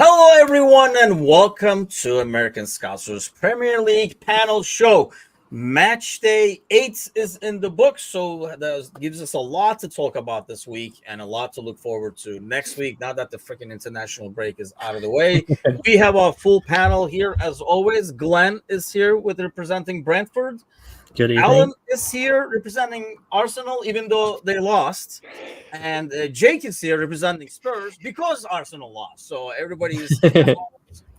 Hello, everyone, and welcome to American Scouts' Premier League panel show. Match day 8 is in the books, so that gives us a lot to talk about this week and a lot to look forward to next week. Now that the freaking international break is out of the way, we have our full panel here as always. Glenn is here with representing Brentford. Good evening. Alan is here representing Arsenal, even though they lost. And Jake is here representing Spurs because Arsenal lost. So everybody's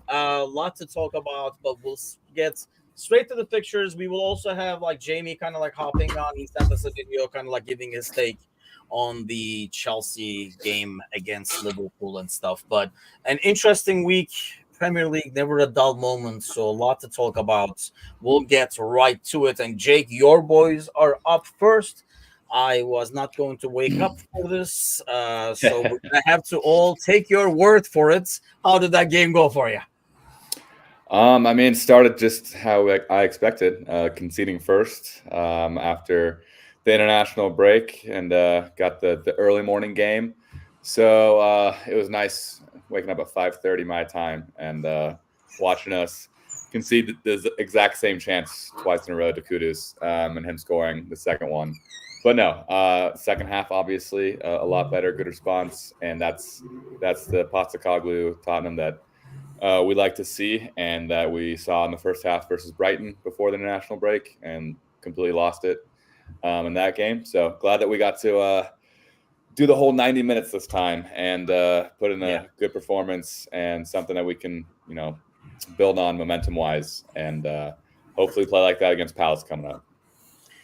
a lot to talk about, but we'll get straight to the pictures. We will also have like Jamie kind of like hopping on. He sent us a video kind of like giving his take on the Chelsea game against Liverpool and stuff. But an interesting week. Premier League, never a dull moment, so a lot to talk about. We'll get right to it. And Jake, your boys are up first. I was not going to wake up for this, so we're gonna have to all take your word for it. How did that game go for you? It started just how I expected, conceding first after the international break, and got the early morning game. So it was nice waking up at 5:30 my time and watching us concede the exact same chance twice in a row to Kudus and him scoring the second one. But no, second half obviously a lot better, good response, and that's the Postecoglou Tottenham that we like to see and that we saw in the first half versus Brighton before the international break and completely lost it in that game. So glad that we got to do the whole 90 minutes this time and put in a good performance and something that we can, build on momentum-wise and hopefully play like that against Palace coming up.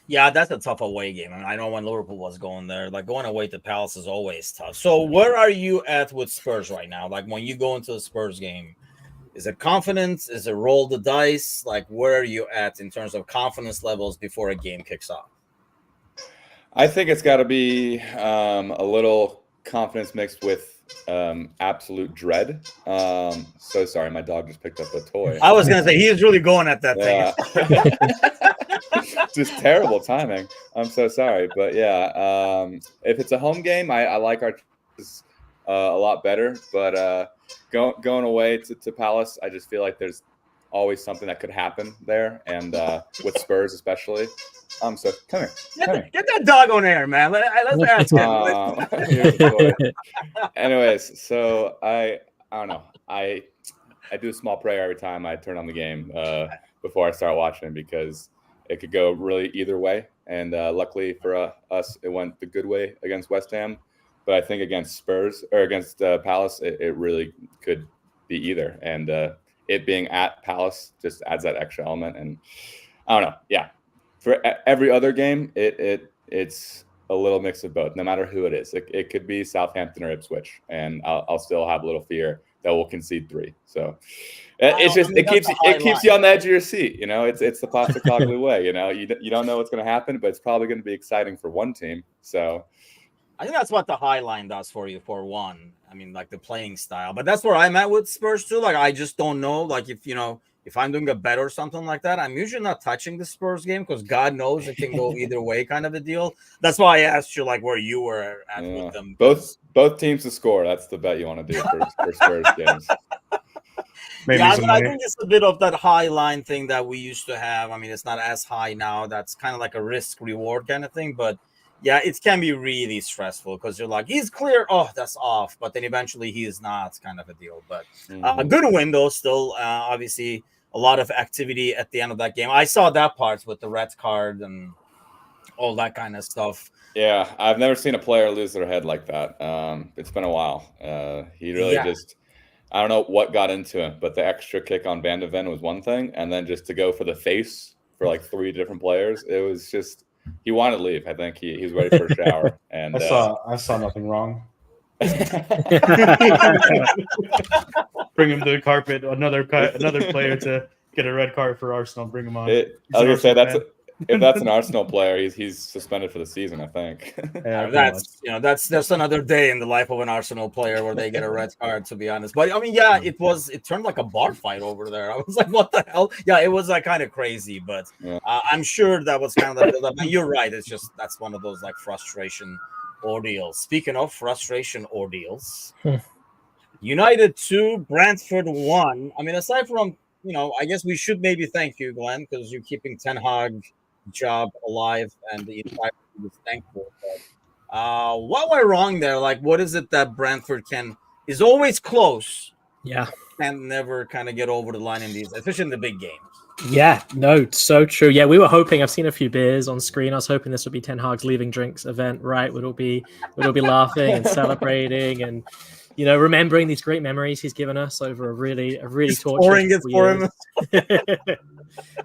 Yeah, that's a tough away game. I know when Liverpool was going there, like going away to Palace is always tough. So where are you at with Spurs right now? Like when you go into the Spurs game, is it confidence? Is it roll the dice? Like where are you at in terms of confidence levels before a game kicks off? I think it's got to be a little confidence mixed with absolute dread. So sorry, my dog just picked up a toy. I was going to say, he is really going at that thing. Just terrible timing. I'm so sorry. But yeah, if it's a home game, I like our a lot better. But going away to Palace, I just feel like there's always something that could happen there. And with Spurs especially. So come here. Get that dog on air, man. Let's ask him. Anyways, so I don't know. I do a small prayer every time I turn on the game before I start watching because it could go really either way. And luckily for us, it went the good way against West Ham. But I think against Spurs or against Palace, it really could be either. And it being at Palace just adds that extra element. And I don't know. Yeah. For every other game, it's a little mix of both, no matter who it is. It could be Southampton or Ipswich, and I'll still have a little fear that we'll concede 3. So it keeps you on the edge of your seat. It's the Postecoglou way. You don't know what's going to happen, but it's probably going to be exciting for one team. So I think that's what the high line does for you. For one, I mean, like the playing style, but that's where I'm at with Spurs too. Like I just don't know. Like if I'm doing a bet or something like that, I'm usually not touching the Spurs game because God knows it can go either way kind of a deal. That's why I asked you like where you were at with them. Both teams to score. That's the bet you want to do for Spurs games. I think it's a bit of that high line thing that we used to have. I mean, it's not as high now. That's kind of like a risk reward kind of thing. But yeah, it can be really stressful because you're like, he's clear. Oh, that's off. But then eventually he is not kind of a deal. But a good win though still. Obviously, a lot of activity at the end of that game. I saw that part with the red card and all that kind of stuff. Yeah, I've never seen a player lose their head like that. It's been a while. He really just, I don't know what got into him, but the extra kick on Van de Ven was one thing. And then just to go for the face for like 3 different players, it was just, he wanted to leave. I think he was ready for a shower. And I saw nothing wrong. Bring him to the carpet. Another player to get a red card for Arsenal. Bring him on. I was gonna say if that's an Arsenal player, he's suspended for the season. I think. Yeah, that's another day in the life of an Arsenal player where they get a red card. To be honest, but I mean, it turned like a bar fight over there. I was like, what the hell? Yeah, it was kind of crazy, but I'm sure that was kind of the build-up. You're right. It's just that's one of those like frustration ordeals. Speaking of frustration ordeals. United 2, Brentford 1. I mean, aside from, I guess we should maybe thank you, Glenn, because you're keeping Ten Hag job alive and the entire team is thankful. But what went wrong there? Like, what is it that Brentford is always close, Yeah. can never kind of get over the line in these, especially in the big games? Yeah, no, so true. Yeah, we were hoping. I've seen a few beers on screen. I was hoping this would be Ten Hag's leaving drinks event, right? We'd all be laughing and celebrating, and remembering these great memories he's given us over a really Pouring torturous it for him.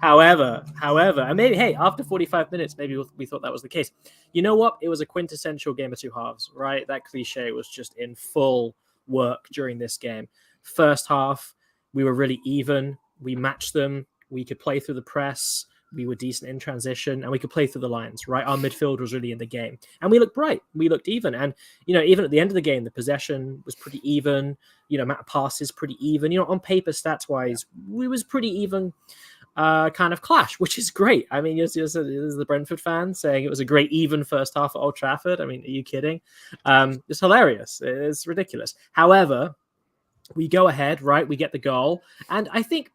However, and maybe after 45 minutes, maybe we thought that was the case. You know what? It was a quintessential game of two halves, right? That cliche was just in full work during this game. First half, we were really even. We matched them. We could play through the press. We were decent in transition, and we could play through the lines, right? Our midfield was really in the game, and we looked bright. We looked even, and even at the end of the game, the possession was pretty even. Amount of passes pretty even. On paper, stats wise, we was pretty even. Kind of clash, which is great. I mean, this is the Brentford fan saying it was a great even first half at Old Trafford. I mean, are you kidding? It's hilarious. It's ridiculous. However, we go ahead, right? We get the goal, and I think.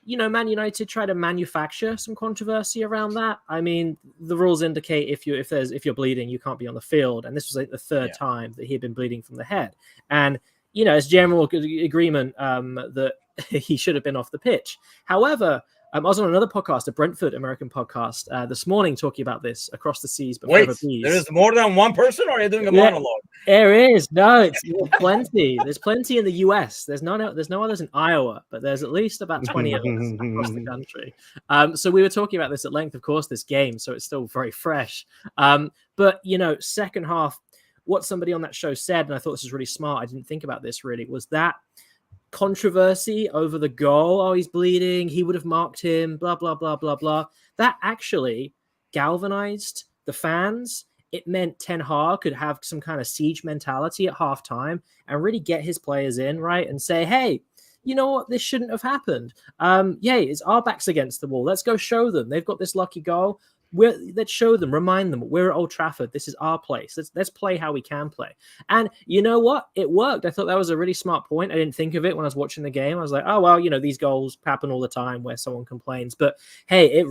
Man United try to manufacture some controversy around that. I mean, the rules indicate if you're bleeding, you can't be on the field, and this was like the third time that he had been bleeding from the head. And it's general agreement that he should have been off the pitch. However, I was on another podcast, a Brentford American podcast, this morning, talking about this across the seas. But wait, there is more than one person, or are you doing a monologue? There is. No, it's plenty. There's plenty in the US. There's no others in Iowa, but there's at least about 20 of us across the country. So we were talking about this at length, of course, this game, so it's still very fresh. But second half, what somebody on that show said, and I thought this was really smart, I didn't think about this really, was that controversy over the goal. Oh, he's bleeding. He would have marked him, blah, blah, blah, blah, blah. That actually galvanized the fans. It meant Ten Hag could have some kind of siege mentality at halftime and really get his players in, right? And say, hey, you know what? This shouldn't have happened. It's our backs against the wall. Let's go show them. They've got this lucky goal. Let's show them, remind them, we're at Old Trafford. This is our place. Let's play how we can play. And you know what? It worked. I thought that was a really smart point. I didn't think of it when I was watching the game. I was like, oh, well, these goals happen all the time where someone complains. But hey, it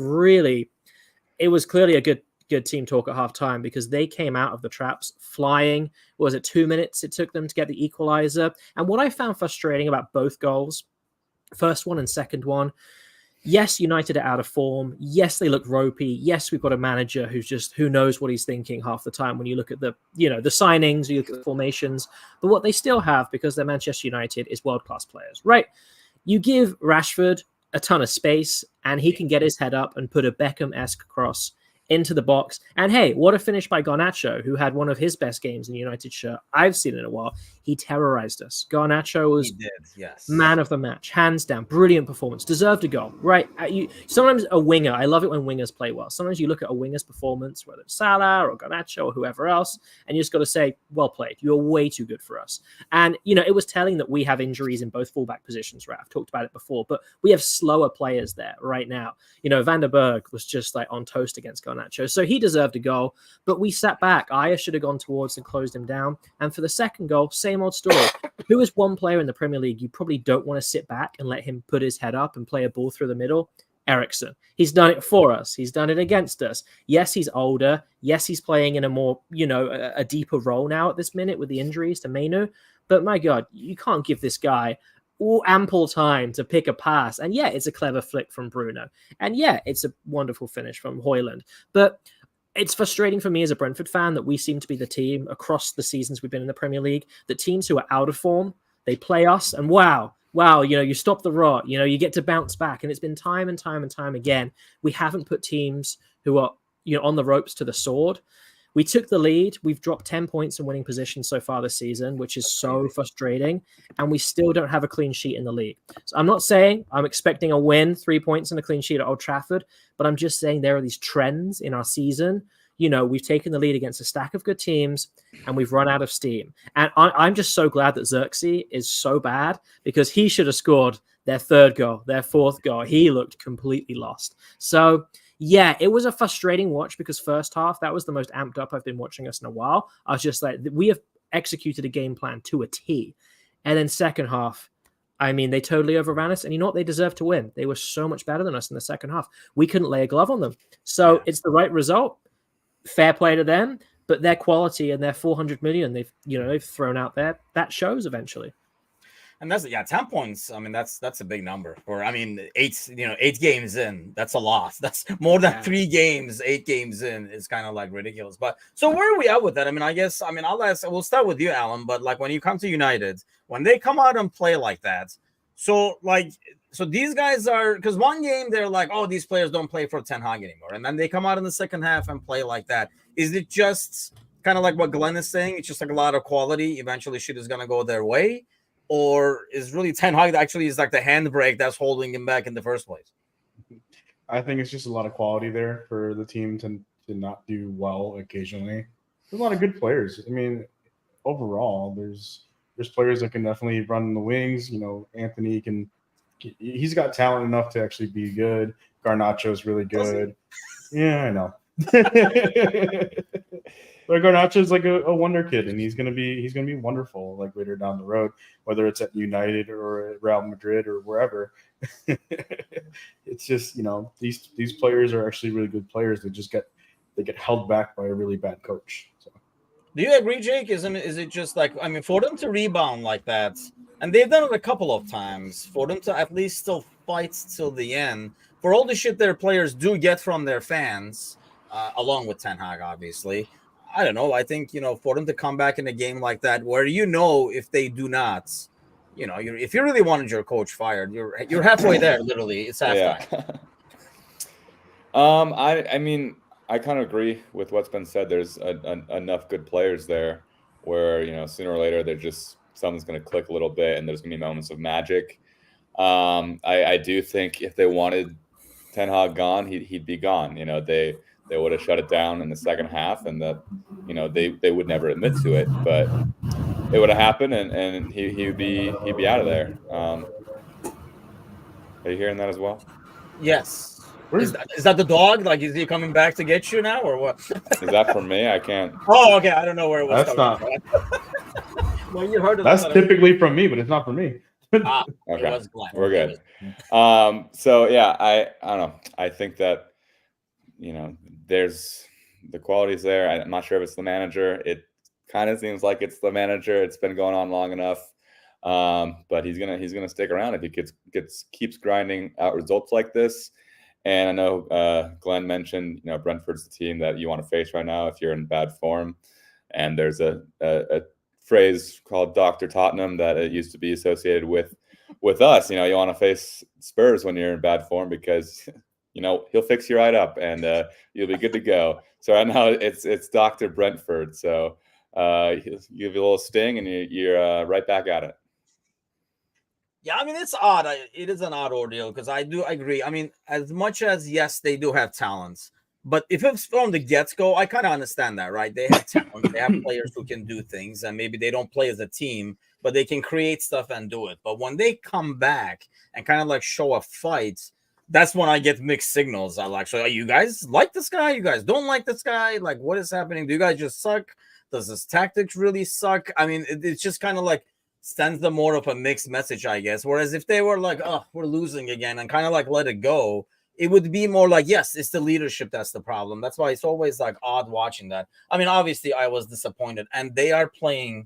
was clearly a good team talk at halftime because they came out of the traps flying. Was it 2 minutes it took them to get the equalizer? And what I found frustrating about both goals, first one and second one, yes, United are out of form. Yes, they look ropey. Yes, we've got a manager who knows what he's thinking half the time when you look at the signings, you look at the formations. But what they still have, because they're Manchester United, is world-class players, right? You give Rashford a ton of space and he can get his head up and put a Beckham-esque cross into the box. And hey, what a finish by Garnacho, who had one of his best games in the United shirt I've seen in a while. He terrorized us. Garnacho was man of the match, hands down. Brilliant performance. Deserved a goal, right? Sometimes a winger, I love it when wingers play well. Sometimes you look at a winger's performance, whether it's Salah or Garnacho or whoever else, and you just got to say, well played. You're way too good for us. And, it was telling that we have injuries in both fullback positions, right? I've talked about it before, but we have slower players there right now. Van der Berg was just like on toast against Garnacho. So he deserved a goal, but we sat back. Aya should have gone towards and closed him down. And for the second goal, same old story. Who is one player in the Premier League you probably don't want to sit back and let him put his head up and play a ball through the middle? Eriksen. He's done it for us. He's done it against us. Yes, he's older. Yes, he's playing in a more, a deeper role now at this minute with the injuries to Mainu. But my God, you can't give this guy ample time to pick a pass. And yeah, it's a clever flick from Bruno. And yeah, it's a wonderful finish from Højlund. But it's frustrating for me as a Brentford fan that we seem to be the team across the seasons we've been in the Premier League, that teams who are out of form, they play us and wow, you stop the rot, you get to bounce back. And it's been time and time and time again. We haven't put teams who are, on the ropes to the sword. We took the lead. We've dropped 10 points in winning position so far this season, which is so frustrating. And we still don't have a clean sheet in the league. So I'm not saying I'm expecting a win, 3 points and a clean sheet at Old Trafford, but I'm just saying there are these trends in our season. We've taken the lead against a stack of good teams and we've run out of steam. And I'm just so glad that Xerxes is so bad because he should have scored their third goal, their fourth goal. He looked completely lost. So yeah, it was a frustrating watch because first half, that was the most amped up I've been watching us in a while. I was just like, we have executed a game plan to a T. And then second half, I mean, they totally overran us. And you know what? They deserved to win. They were so much better than us in the second half. We couldn't lay a glove on them. So it's the right result. Fair play to them. But their quality and their 400 million they've thrown out there, that shows eventually. And that's 10 points. I mean, that's a big number. Or I mean, 8 games in, that's a lot. That's more than 3 games. 8 games in is kind of like ridiculous. But so where are we at with that? I mean, we'll start with you, Alan. But like when you come to United, when they come out and play like that, so these guys are, because one game they're like, oh, these players don't play for Ten Hag anymore, and then they come out in the second half and play like that. Is it just kind of like what Glenn is saying? It's just like a lot of quality. Eventually, shit is gonna go their way. Or is really Ten Hag actually is like the handbrake that's holding him back in the first place? I think it's just a lot of quality there for the team to not do well occasionally. There's a lot of good players. I mean, overall, there's players that can definitely run in the wings. You know, Anthony he's got talent enough to actually be good. Garnacho's really good. Yeah, I know. But Garnacho's like a wonder kid, and he's gonna be wonderful like later down the road, whether it's at United or at Real Madrid or wherever. It's just, you know, these players are actually really good players. They get held back by a really bad coach. So. Do you agree, Jake? Is it just like, I mean, for them to rebound like that, and they've done it a couple of times, for them to at least still fight till the end, for all the shit their players do get from their fans, along with Ten Hag, obviously. I don't know. I think, you know, for them to come back in a game like that, where if they do not, you know, if you really wanted your coach fired, you're halfway there. Literally, it's halftime. I mean, I kind of agree with what's been said. There's enough good players there where, you know, sooner or later something's going to click a little bit, and there's going to be moments of magic. I do think if they wanted Ten Hag gone, he'd be gone. You know, they would have shut it down in the second half, and they would never admit to it, but it would have happened, and he'd be out of there. Are you hearing that as well? Yes. Is that the dog? Like, is he coming back to get you now, or what? Is that for me? I can't. Oh, okay. I don't know where it was. That's not. Well, you heard of That's typically from me, but it's not for me. Okay, it was Glenn. We're good. So yeah, I don't know. I think that, you know, there's the quality's there. I'm not sure if it's the manager. It kind of seems like it's the manager. It's been going on long enough. But he's gonna stick around if he keeps grinding out results like this. And I know Glenn mentioned, you know, Brentford's the team that you want to face right now if you're in bad form. And there's a phrase called Dr. Tottenham that it used to be associated with us. You know, you want to face Spurs when you're in bad form because, you know, he'll fix you right up and you'll be good to go. So right now it's Dr. Brentford. So he'll give you a little sting and you're right back at it. Yeah, I mean, it's odd. It is an odd ordeal because I do agree. I mean, as much as, yes, they do have talents, but if it's from the get-go, I kind of understand that, right? They have talent. They have players who can do things, and maybe they don't play as a team, but they can create stuff and do it. But when they come back and kind of like show a fight, that's when I get mixed signals. I like, so you guys like this guy? You guys don't like this guy? Like, what is happening? Do you guys just suck? Does his tactics really suck? I mean, it's just kind of like sends them more of a mixed message, I guess. Whereas if they were like, oh, we're losing again and kind of like let it go, it would be more like, yes, it's the leadership that's the problem. That's why it's always like odd watching that. I mean, obviously I was disappointed, and they are playing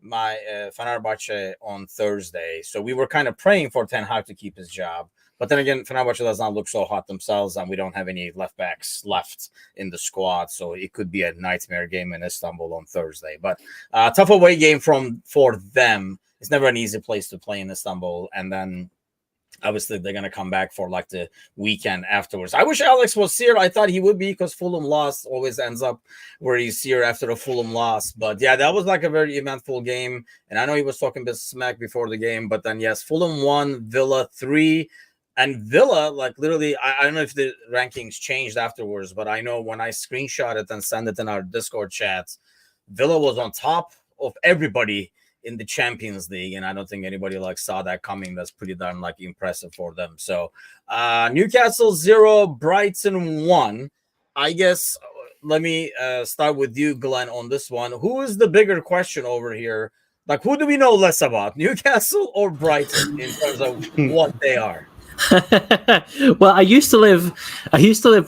my Fenerbahce on Thursday. So we were kind of praying for Ten Hag to keep his job. But then again, Fenerbahce does not look so hot themselves, and we don't have any left backs left in the squad. So it could be a nightmare game in Istanbul on Thursday. But tough away game for them. It's never an easy place to play in Istanbul. And then obviously they're going to come back for like the weekend afterwards. I wish Alex was here. I thought he would be because Fulham loss always ends up where he's here after a Fulham loss. But yeah, that was like a very eventful game. And I know he was talking a bit smack before the game. But then, yes, Fulham 1, Villa 3. And Villa, like literally, I don't know if the rankings changed afterwards, but I know when I screenshot it and send it in our Discord chats, Villa was on top of everybody in the Champions League, and I don't think anybody like saw that coming. That's pretty darn like impressive for them. So Newcastle 0, Brighton 1. I guess let me start with you, Glenn, on this one. Who is the bigger question over here? Like, who do we know less about, Newcastle or Brighton, in terms of what they are? Well, I used to live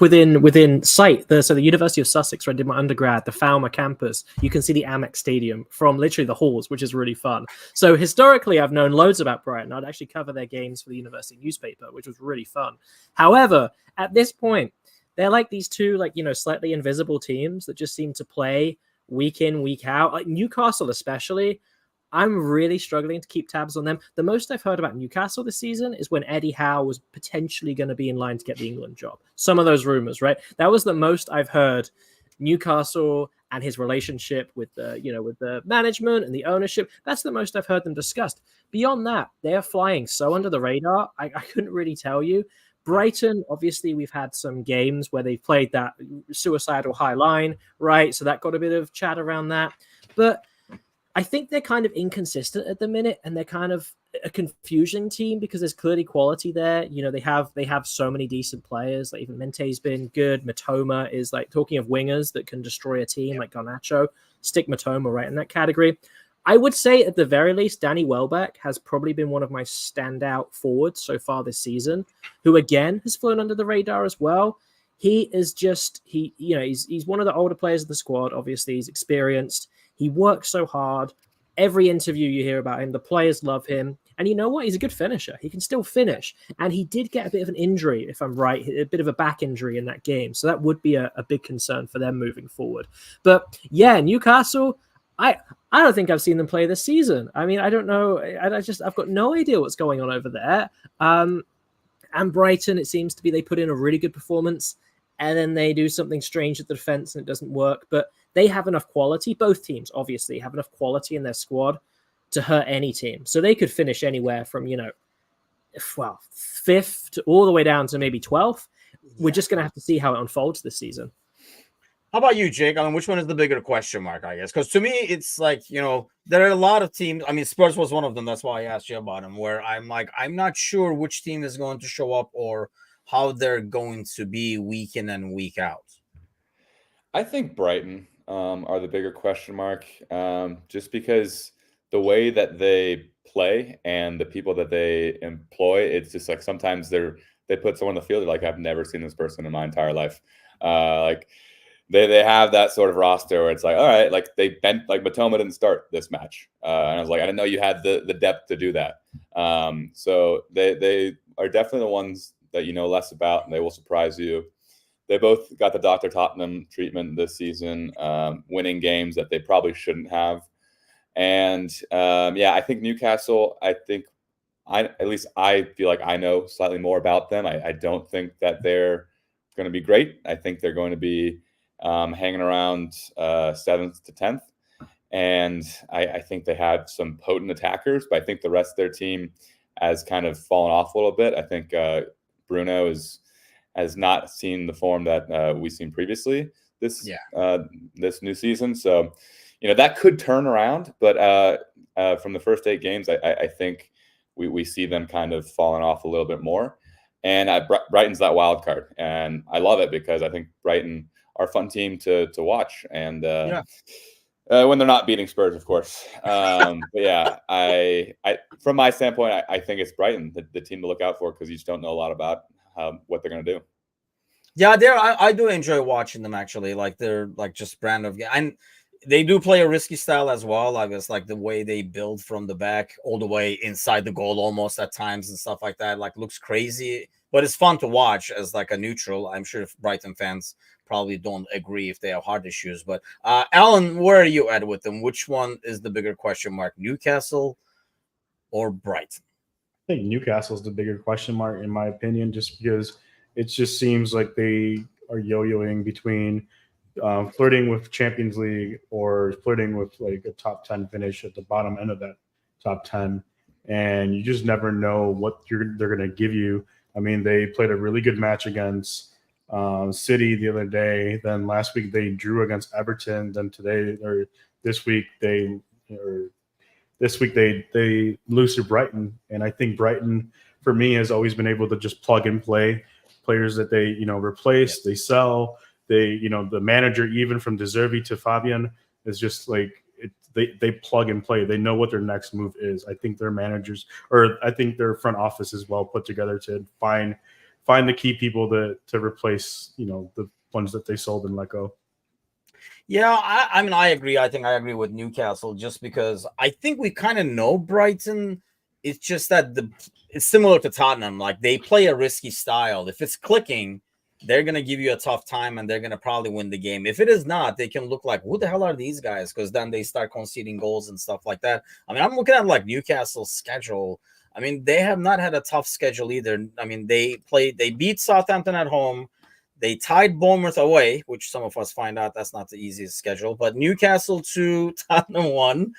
within sight. So the University of Sussex, where I did my undergrad, the Falmer campus. You can see the Amex Stadium from literally the halls, which is really fun. So historically, I've known loads about Brighton. I'd actually cover their games for the university newspaper, which was really fun. However, at this point, they're like these two, slightly invisible teams that just seem to play week in, week out. Like Newcastle, especially. I'm really struggling to keep tabs on them. The most I've heard about Newcastle this season is when Eddie Howe was potentially going to be in line to get the England job. Some of those rumors, right? That was the most I've heard. Newcastle and his relationship with the management and the ownership. That's the most I've heard them discussed. Beyond that, they are flying so under the radar. I couldn't really tell you. Brighton, obviously, we've had some games where they've played that suicidal high line, right? So that got a bit of chat around that. But I think they're kind of inconsistent at the minute, and they're kind of a confusing team because there's clearly quality there. They have so many decent players. Like even Mente's been good. Matoma is talking of wingers that can destroy a team like Garnacho. Stick Matoma right in that category. I would say at the very least, Danny Welbeck has probably been one of my standout forwards so far this season, who again has flown under the radar as well. He is he's one of the older players of the squad. Obviously, he's experienced. He works so hard. Every interview you hear about him, the players love him. And you know what? He's a good finisher. He can still finish. And he did get a bit of an injury, if I'm right, a bit of a back injury in that game. So that would be a big concern for them moving forward. But yeah, Newcastle, I don't think I've seen them play this season. I mean, I don't know. I've got no idea what's going on over there. And Brighton, it seems to be they put in a really good performance and then they do something strange at the defense and it doesn't work. But they have enough quality. Both teams, obviously, have enough quality in their squad to hurt any team. So they could finish anywhere from, 5th all the way down to maybe 12th. We're just going to have to see how it unfolds this season. How about you, Jake? I mean, which one is the bigger question mark, I guess? Because to me, it's like, there are a lot of teams. I mean, Spurs was one of them. That's why I asked you about them, where I'm like, I'm not sure which team is going to show up or how they're going to be week in and week out. I think Brighton are the bigger question mark, just because the way that they play and the people that they employ, it's just like sometimes they put someone in the field like I've never seen this person in my entire life. They have that sort of roster where it's like, all right, like they bent, like Matoma didn't start this match, and I was like, I didn't know you had the depth to do that. So they are definitely the ones that you know less about, and they will surprise you. They both got the Dr. Tottenham treatment this season, winning games that they probably shouldn't have. And I think Newcastle, I feel like I know slightly more about them. I don't think that they're going to be great. I think they're going to be hanging around 7th to 10th. And I think they have some potent attackers, but I think the rest of their team has kind of fallen off a little bit. I think Bruno has not seen the form that we've seen previously this new season. So, that could turn around, but from the first 8 games, I think we see them kind of falling off a little bit more. And Brighton's that wild card, and I love it because I think Brighton are a fun team to watch. And when they're not beating Spurs, of course. But yeah, I from my standpoint, I think it's Brighton, the team to look out for, because you just don't know a lot about what they're going to do. Yeah, I do enjoy watching them, actually. Like, they're like just brand of game. And they do play a risky style as well. I guess like the way they build from the back all the way inside the goal almost at times and stuff like that, like looks crazy, but it's fun to watch as like a neutral. I'm sure if Brighton fans probably don't agree if they have heart issues. But Alan, where are you at with them? Which one is the bigger question mark, Newcastle or Brighton? I think Newcastle is the bigger question mark, in my opinion, just because it just seems like they are yo-yoing between flirting with Champions League or flirting with like a top 10 finish at the bottom end of that top 10. And you just never know what they're going to give you. I mean, they played a really good match against City the other day. Then last week they drew against Everton. Then this week they lose to Brighton. And I think Brighton, for me, has always been able to just plug and play players that they replace, they sell. The manager, even from De Zerbi to Fabian, is just like they plug and play. They know what their next move is. I think their managers, or I think their front office is well put together to find the key people to replace, the ones that they sold and let go. Yeah, I mean, I agree. I think I agree with Newcastle just because I think we kind of know Brighton. It's just that it's similar to Tottenham. Like, they play a risky style. If it's clicking, they're going to give you a tough time and they're going to probably win the game. If it is not, they can look like, who the hell are these guys? Because then they start conceding goals and stuff like that. I mean, I'm looking at like Newcastle's schedule. I mean, they have not had a tough schedule either. I mean, they beat Southampton at home. They tied Bournemouth away, which some of us find out that's not the easiest schedule. But Newcastle 2, Tottenham 1.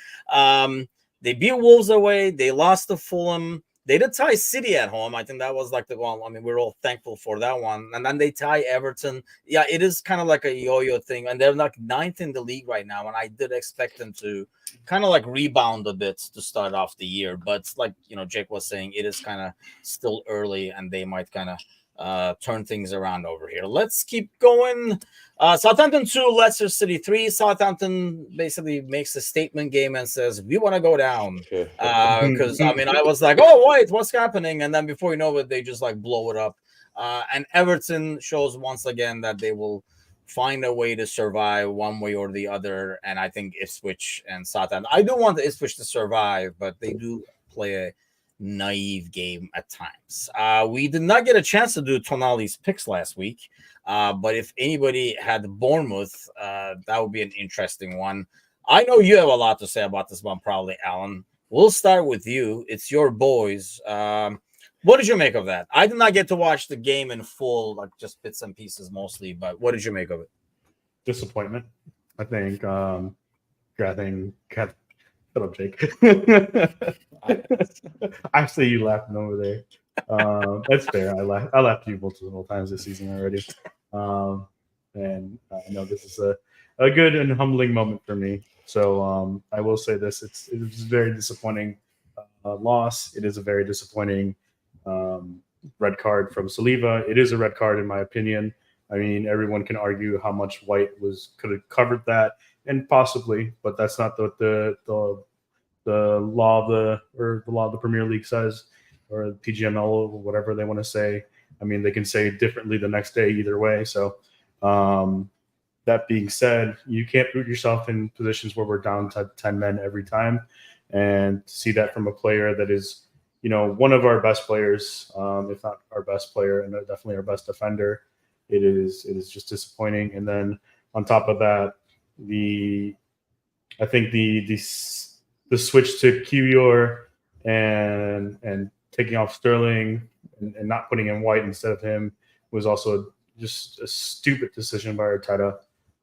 They beat Wolves away. They lost to Fulham. They did tie City at home. I think that was like the one. I mean, we're all thankful for that one. And then they tie Everton. Yeah, it is kind of like a yo-yo thing. And they're like 9th in the league right now. And I did expect them to kind of like rebound a bit to start off the year. But like, Jake was saying, it is kind of still early and they might kind of turn things around over here. Let's keep going. Southampton 2, Leicester City 3. Southampton basically makes a statement game and says, we want to go down. Because, I mean, I was like, oh, wait, what's happening? And then before you know it, they just like blow it up. And Everton shows once again that they will find a way to survive one way or the other. And I think Ipswich and Southampton, I do want the Ipswich to survive, but they do play a naive game at times. We did not get a chance to do Tonali's picks last week, but if anybody had Bournemouth, that would be an interesting one. I know you have a lot to say about this one, probably, Alan. We'll start with you. It's your boys. What did you make of that? I did not get to watch the game in full, like just bits and pieces mostly, but what did you make of it? Disappointment, I think. Shut up, Jake. I see you laughing over there. That's fair. I laughed at you multiple times this season already. And I know this is a good and humbling moment for me. So I will say this: it was a very disappointing loss. It is a very disappointing red card from Saliba. It is a red card in my opinion. I mean, everyone can argue how much White could have covered that, and possibly, but that's not the law of the Premier League says, or PGML, or whatever they want to say. I mean, they can say it differently the next day either way. So that being said, you can't put yourself in positions where we're down to 10 men every time, and to see that from a player that is, one of our best players, if not our best player, and definitely our best defender. It is just disappointing. And then on top of that, I think the switch to Kiwior and taking off Sterling and not putting in White instead of him was also just a stupid decision by Arteta.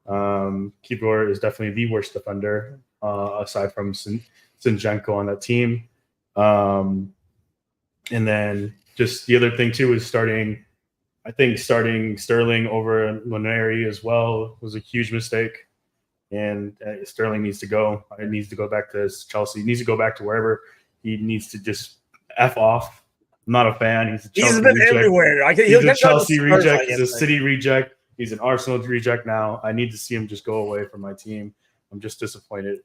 Kiwior is definitely the worst defender aside from Zinchenko on that team. And then just the other thing too is starting Sterling over Laneri as well was a huge mistake. And Sterling needs to go. He needs to go back to Chelsea. He needs to go back to wherever. He needs to just F off. I'm not a fan. He's been reject. Everywhere. He's a Chelsea reject. He's a City reject. He's an Arsenal reject now. I need to see him just go away from my team. I'm just disappointed.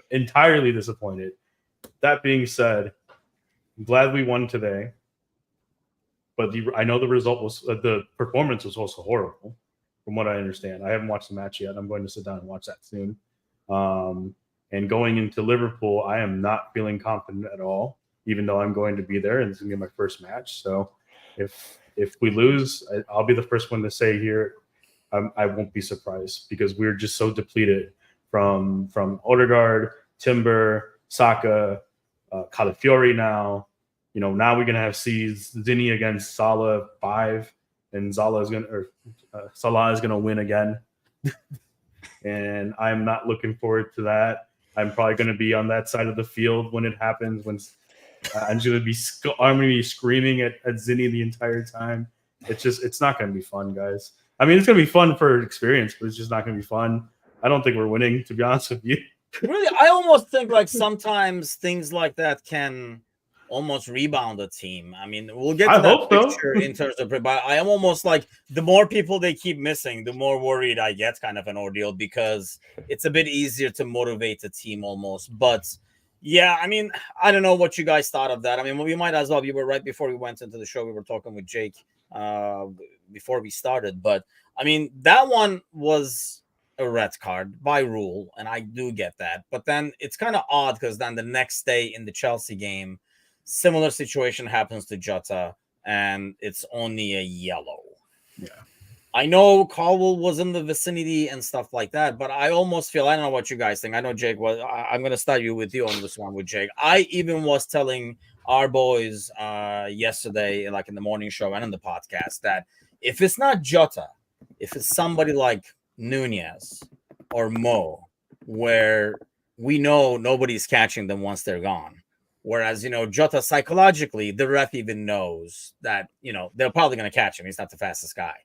Entirely disappointed. That being said, I'm glad we won today. But I know the performance was also horrible, from what I understand. I haven't watched the match yet. I'm going to sit down and watch that soon. And going into Liverpool, I am not feeling confident at all, even though I'm going to be there and it's going to be my first match. So if we lose, I'll be the first one to say here, I won't be surprised, because we're just so depleted from Odegaard, Timber, Saka, Calafiori now. Now we're going to have Zini against Salah 5, and Salah is going to win again. And I'm not looking forward to that. I'm probably going to be on that side of the field when it happens, when I'm going to be screaming at Zini the entire time. It's not going to be fun, guys. I mean, it's going to be fun for experience, but it's just not going to be fun. I don't think we're winning, to be honest with you. Really, I almost think like sometimes things like that can almost rebounded team. I mean, we'll get I to that hope so. picture in terms of, but I am almost like the more people they keep missing, the more worried I get, kind of an ordeal, because it's a bit easier to motivate a team almost. But yeah, I mean, I don't know what you guys thought of that. I mean, we might as well. You were right before we went into the show. We were talking with Jake before we started, but I mean, that one was a red card by rule, and I do get that. But then it's kind of odd because then the next day in the Chelsea game, similar situation happens to Jota, and it's only a yellow. Yeah. I know Caldwell was in the vicinity and stuff like that, but I almost feel, I don't know what you guys think. I know Jake was, I'm going to start you with you on this one with Jake. I even was telling our boys yesterday, like in the morning show and in the podcast, that if it's not Jota, if it's somebody like Nunez or Mo, where we know nobody's catching them once they're gone. Whereas, Jota psychologically, the ref even knows that, they're probably going to catch him. He's not the fastest guy.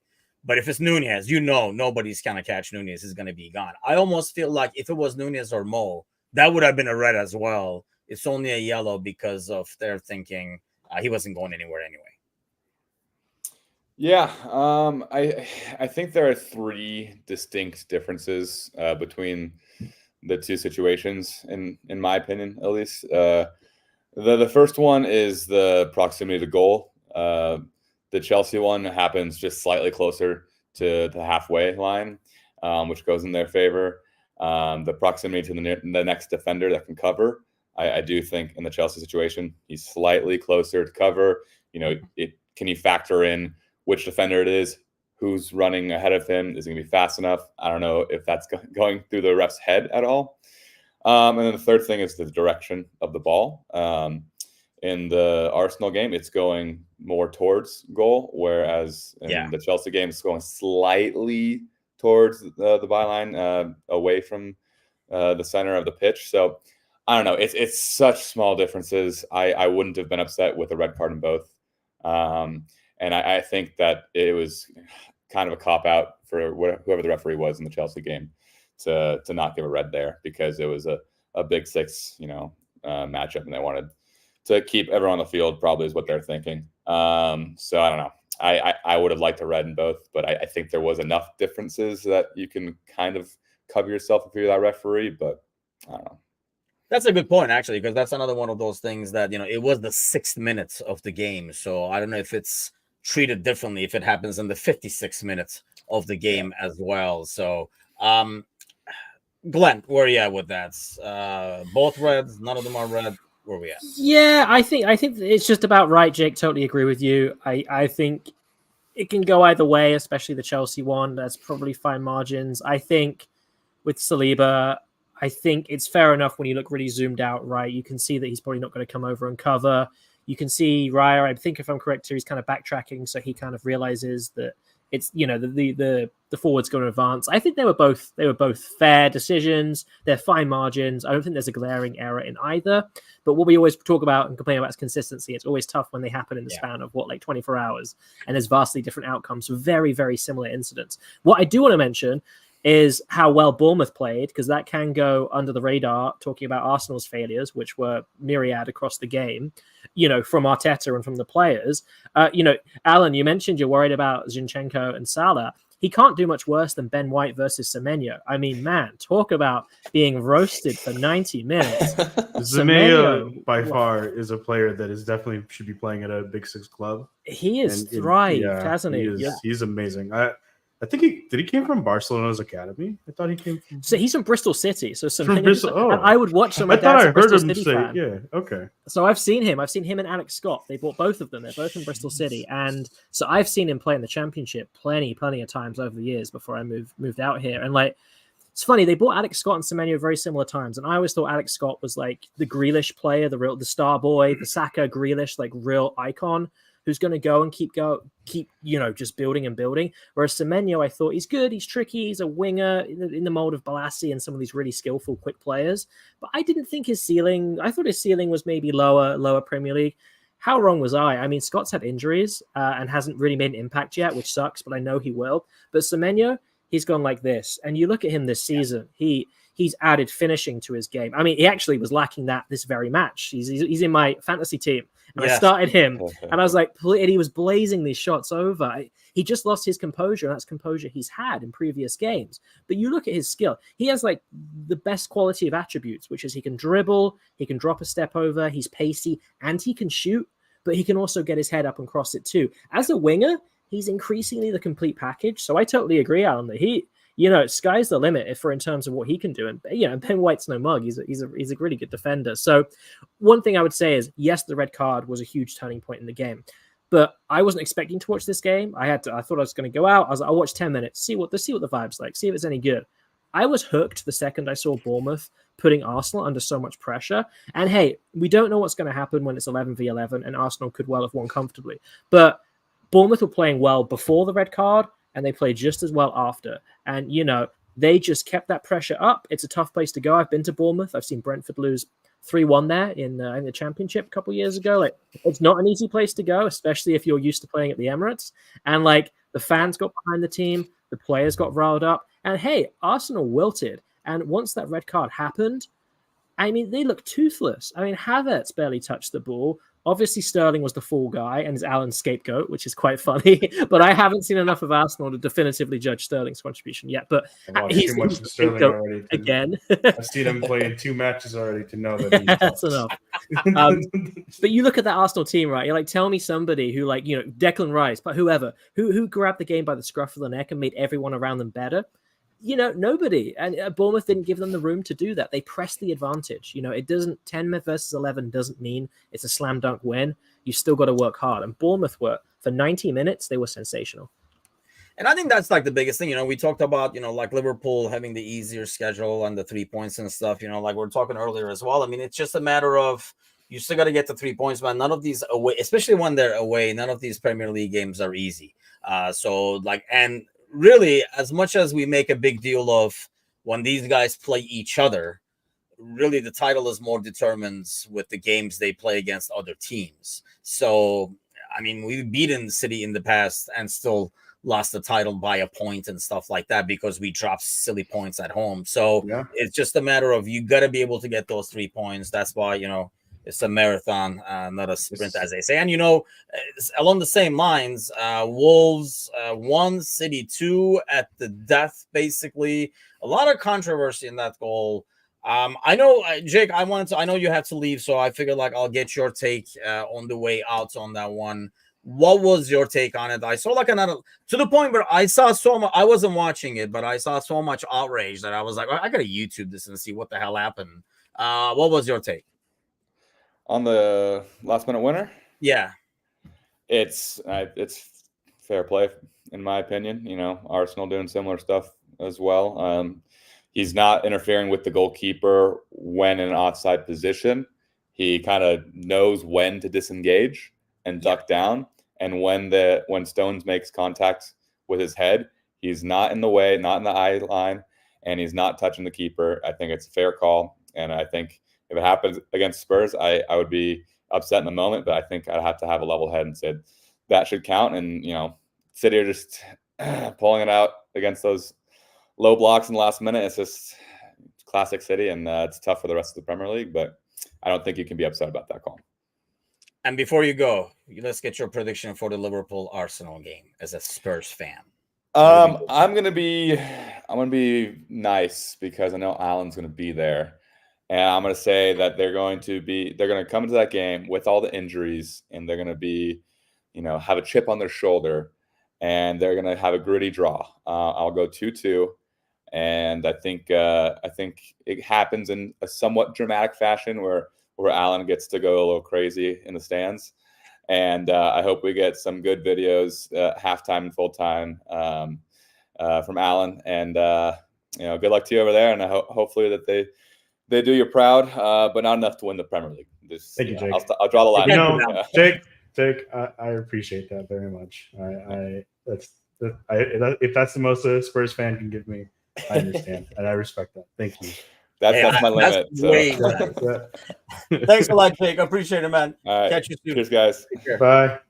But if it's Nunez, nobody's going to catch Nunez. He's going to be gone. I almost feel like if it was Nunez or Mo, that would have been a red as well. It's only a yellow because of their thinking he wasn't going anywhere anyway. Yeah, I think there are three distinct differences between the two situations, in my opinion, at least. The first one is the proximity to goal. The Chelsea one happens just slightly closer to the halfway line, which goes in their favor. The proximity to the next defender that can cover, I do think in the Chelsea situation, he's slightly closer to cover. Can you factor in which defender it is, who's running ahead of him? Is he going to be fast enough? I don't know if that's going through the ref's head at all. And then the third thing is the direction of the ball. In the Arsenal game, it's going more towards goal, whereas in the Chelsea game, it's going slightly towards the byline, away from the center of the pitch. So I don't know. It's such small differences. I wouldn't have been upset with a red card in both. And I think that it was kind of a cop-out for whoever the referee was in the Chelsea game to not give a red there, because it was a big six, matchup, and they wanted to keep everyone on the field, probably is what they're thinking. So I don't know. I would have liked a red in both, but I think there was enough differences that you can kind of cover yourself if you're that referee, but I don't know. That's a good point, actually, because that's another one of those things that, it was the 6th minute of the game. So I don't know if it's treated differently if it happens in the 56th minute of the game as well. So, Glenn, where are you at with that? Both reds, none of them are red. Where are we at? Yeah, I think it's just about right, Jake. Totally agree with you. I think it can go either way, especially the Chelsea one. That's probably fine margins. I think with Saliba, I think it's fair enough when you look really zoomed out, right? You can see that he's probably not going to come over and cover. You can see Raya, I think if I'm correct here, he's kind of backtracking, so he kind of realizes that it's, the forward's going to advance. I think they were both fair decisions. They're fine margins. I don't think there's a glaring error in either. But what we always talk about and complain about is consistency. It's always tough when they happen in the span of 24 hours, and there's vastly different outcomes for very, very similar incidents. What I do want to mention is how well Bournemouth played, because that can go under the radar, talking about Arsenal's failures, which were myriad across the game, from Arteta and from the players. Alan, you mentioned you're worried about Zinchenko and Salah. He can't do much worse than Ben White versus Semenyo. I mean, man, talk about being roasted for 90 minutes. Semenyo, by far, is a player that is definitely should be playing at a Big Six club. He has thrived, hasn't he? He's amazing. I think he came from Barcelona's academy. I thought he came from. So he's from Bristol City. So from Bristol. Oh, I would watch some. I thought I heard him say, fan. Yeah, okay. So I've seen him. I've seen him and Alex Scott. They bought both of them. They're both in Bristol City, and so I've seen him play in the Championship plenty of times over the years before I moved out here. And it's funny, they bought Alex Scott and Semenyo at very similar times, and I always thought Alex Scott was like the Grealish player, the star boy, the Saka Grealish, like real icon, who's going to go and keep just building and building. Whereas Semenyo, I thought he's good, he's tricky, he's a winger in the mold of Balassi and some of these really skillful, quick players. But I didn't think his ceiling. I thought his ceiling was maybe lower Premier League. How wrong was I? I mean, Scott's had injuries and hasn't really made an impact yet, which sucks, but I know he will. But Semenyo, he's gone like this. And you look at him this season, he he's added finishing to his game. I mean, he actually was lacking that this very match. He's in my fantasy team, and I started him, and I was like, and he was blazing these shots over. He just lost his composure, and that's composure he's had in previous games. But you look at his skill; he has like the best quality of attributes, which is he can dribble, he can drop a step over, he's pacey, and he can shoot. But he can also get his head up and cross it too. As a winger, he's increasingly the complete package. So I totally agree, Alan, that he, sky's the limit in terms of what he can do. And Ben White's no mug. He's a really good defender. So one thing I would say is, yes, the red card was a huge turning point in the game. But I wasn't expecting to watch this game. I thought I was going to go out. I was like, I'll watch 10 minutes, see what the vibe's like, see if it's any good. I was hooked the second I saw Bournemouth putting Arsenal under so much pressure. And hey, we don't know what's going to happen when it's 11v11, and Arsenal could well have won comfortably. But Bournemouth were playing well before the red card, and they played just as well after. And, they just kept that pressure up. It's a tough place to go. I've been to Bournemouth. I've seen Brentford lose 3-1 there in the Championship a couple of years ago. Like, it's not an easy place to go, especially if you're used to playing at the Emirates. And, like, the fans got behind the team. The players got riled up. And, hey, Arsenal wilted. And once that red card happened, I mean, they looked toothless. I mean, Havertz barely touched the ball. Obviously, Sterling was the fall guy and is Alan's scapegoat, which is quite funny. But I haven't seen enough of Arsenal to definitively judge Sterling's contribution yet. But he's too much the Sterling scapegoat already. again. I've seen him play in 2 matches already to know that he's that's enough. But you look at that Arsenal team, right? You're like, tell me somebody who, like, Declan Rice, but whoever, who grabbed the game by the scruff of the neck and made everyone around them better. Nobody. And Bournemouth didn't give them the room to do that. They pressed the advantage. It doesn't, 10 versus 11 doesn't mean it's a slam dunk win. You still got to work hard. And Bournemouth were, for 90 minutes, they were sensational. And I think that's like the biggest thing. We talked about, like Liverpool having the easier schedule and the 3 points and stuff, like we were talking earlier as well. I mean, it's just a matter of, you still got to get the 3 points, man. None of these away, especially when they're away, none of these Premier League games are easy. And really, as much as we make a big deal of when these guys play each other, really the title is more determined with the games they play against other teams. So, I mean, we've beaten City in the past and still lost the title by a point and stuff like that because we dropped silly points at home. So It's just a matter of you got to be able to get those 3 points. That's why, it's a marathon, not a sprint, as they say. And, along the same lines, Wolves 1, City 2 at the death, basically. A lot of controversy in that goal. I know, Jake, I know you had to leave, so I figured like I'll get your take on the way out on that one. What was your take on it? I saw like another, to the point where I saw so much, I wasn't watching it, but I saw so much outrage that I was like, I got to YouTube this and see what the hell happened. What was your take? On the last minute winner? Yeah. It's fair play, in my opinion. Arsenal doing similar stuff as well. He's not interfering with the goalkeeper when in an offside position. He kind of knows when to disengage and duck down. And when Stones makes contact with his head, he's not in the way, not in the eye line, and he's not touching the keeper. I think it's a fair call. And I think if it happens against Spurs, I would be upset in the moment, but I think I'd have to have a level head and say that should count. And, City are just pulling it out against those low blocks in the last minute. It's just classic City, and it's tough for the rest of the Premier League, but I don't think you can be upset about that call. And before you go, let's get your prediction for the Liverpool-Arsenal game as a Spurs fan. I'm gonna be nice because I know Alan's gonna be there. And I'm going to say that they're going to come into that game with all the injuries, and they're going to be, have a chip on their shoulder, and they're going to have a gritty draw. I'll go 2-2. And I think it happens in a somewhat dramatic fashion where Alan gets to go a little crazy in the stands. And I hope we get some good videos, halftime and full time from Alan. And, good luck to you over there. And hopefully that they do you proud, but not enough to win the Premier League. Thank you, Jake. I'll draw the line. Jake, I appreciate that very much. If that's the most a Spurs fan can give me, I understand and I respect that. Thank you. That's my limit. Thanks a lot, Jake. I appreciate it, man. All right. Catch you soon. Cheers, guys. Bye.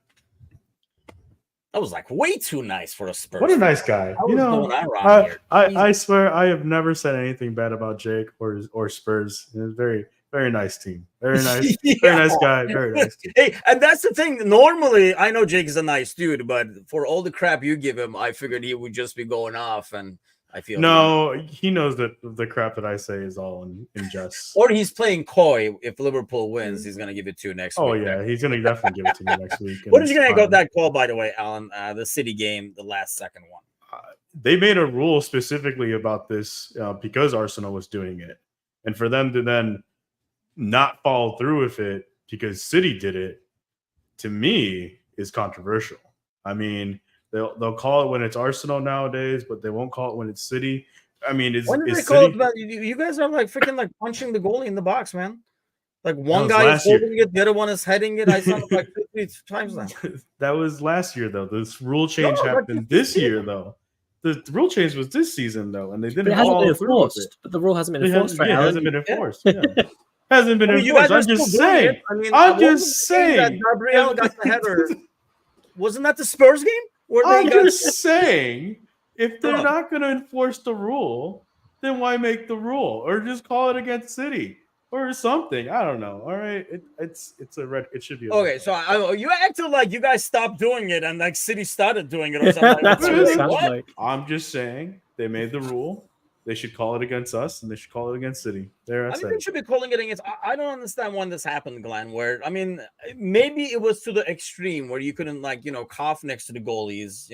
That was like way too nice for a Spurs. What a nice guy. What You was know, going on around here? I swear I have never said anything bad about Jake or Spurs. It's a very, very nice team. Very nice. Yeah. Very nice guy. Very nice team. Hey, and that's the thing. Normally, I know Jake is a nice dude, but for all the crap you give him, I figured he would just be going off, and I feel No, he knows that the crap that I say is all in jest. Or he's playing coy. If Liverpool wins, he's gonna give it to you next Oh week. yeah, he's gonna definitely give it to me next week. What did you think about that call, by the way, Alan? The City game, the last second one. They made a rule specifically about this because Arsenal was doing it, and for them to then not follow through with it because City did it, to me, is controversial. I mean, they'll call it when it's Arsenal nowadays, but they won't call it when it's City. I mean, when did they City... call it? You guys are like freaking like punching the goalie in the box, man. Like one was guy is last year. holding it, the other one is heading it. I saw it like 50 times now. That was last year, though. This rule change happened this year, though. The rule change was this season, though, and they didn't follow through with it. But the rule hasn't been enforced. It hasn't been enforced. Yeah. Hasn't been enforced. I'm just saying. I'm just saying that Gabriel got the header. Wasn't that the Spurs game? I'm just saying, if they're not going to enforce the rule, then why make the rule or just call it against City or something? I don't know. All right, it's a red. It should be okay. So you acted like you guys stopped doing it and like City started doing it or something. That's like. I'm just saying they made the rule. They should call it against us, and they should call it against City. I think they should be calling it against. I don't understand when this happened, Glenn. Where maybe it was to the extreme where you couldn't cough next to the goalies.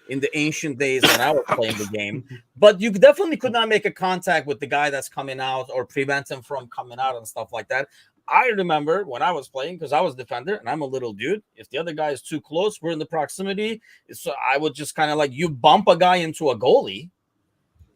In the ancient days when I was playing the game, but you definitely could not make a contact with the guy that's coming out or prevent him from coming out and stuff like that. I remember when I was playing because I was defender and I'm a little dude. If the other guy is too close, we're in the proximity. So I would just kind of like you bump a guy into a goalie.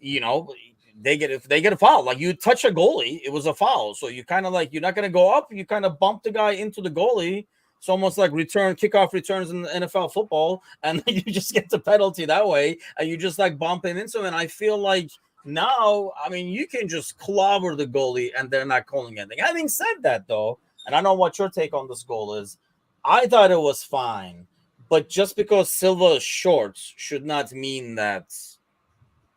They get a foul. Like you touch a goalie, it was a foul. So you kind of like you're not going to go up. You kind of bump the guy into the goalie. It's almost like kickoff returns in the NFL football, and you just get the penalty that way, and you just like bump him into him. And I feel like now, you can just clobber the goalie, and they're not calling anything. Having said that, though, and I know what your take on this goal is, I thought it was fine, but just because Silva is short should not mean that.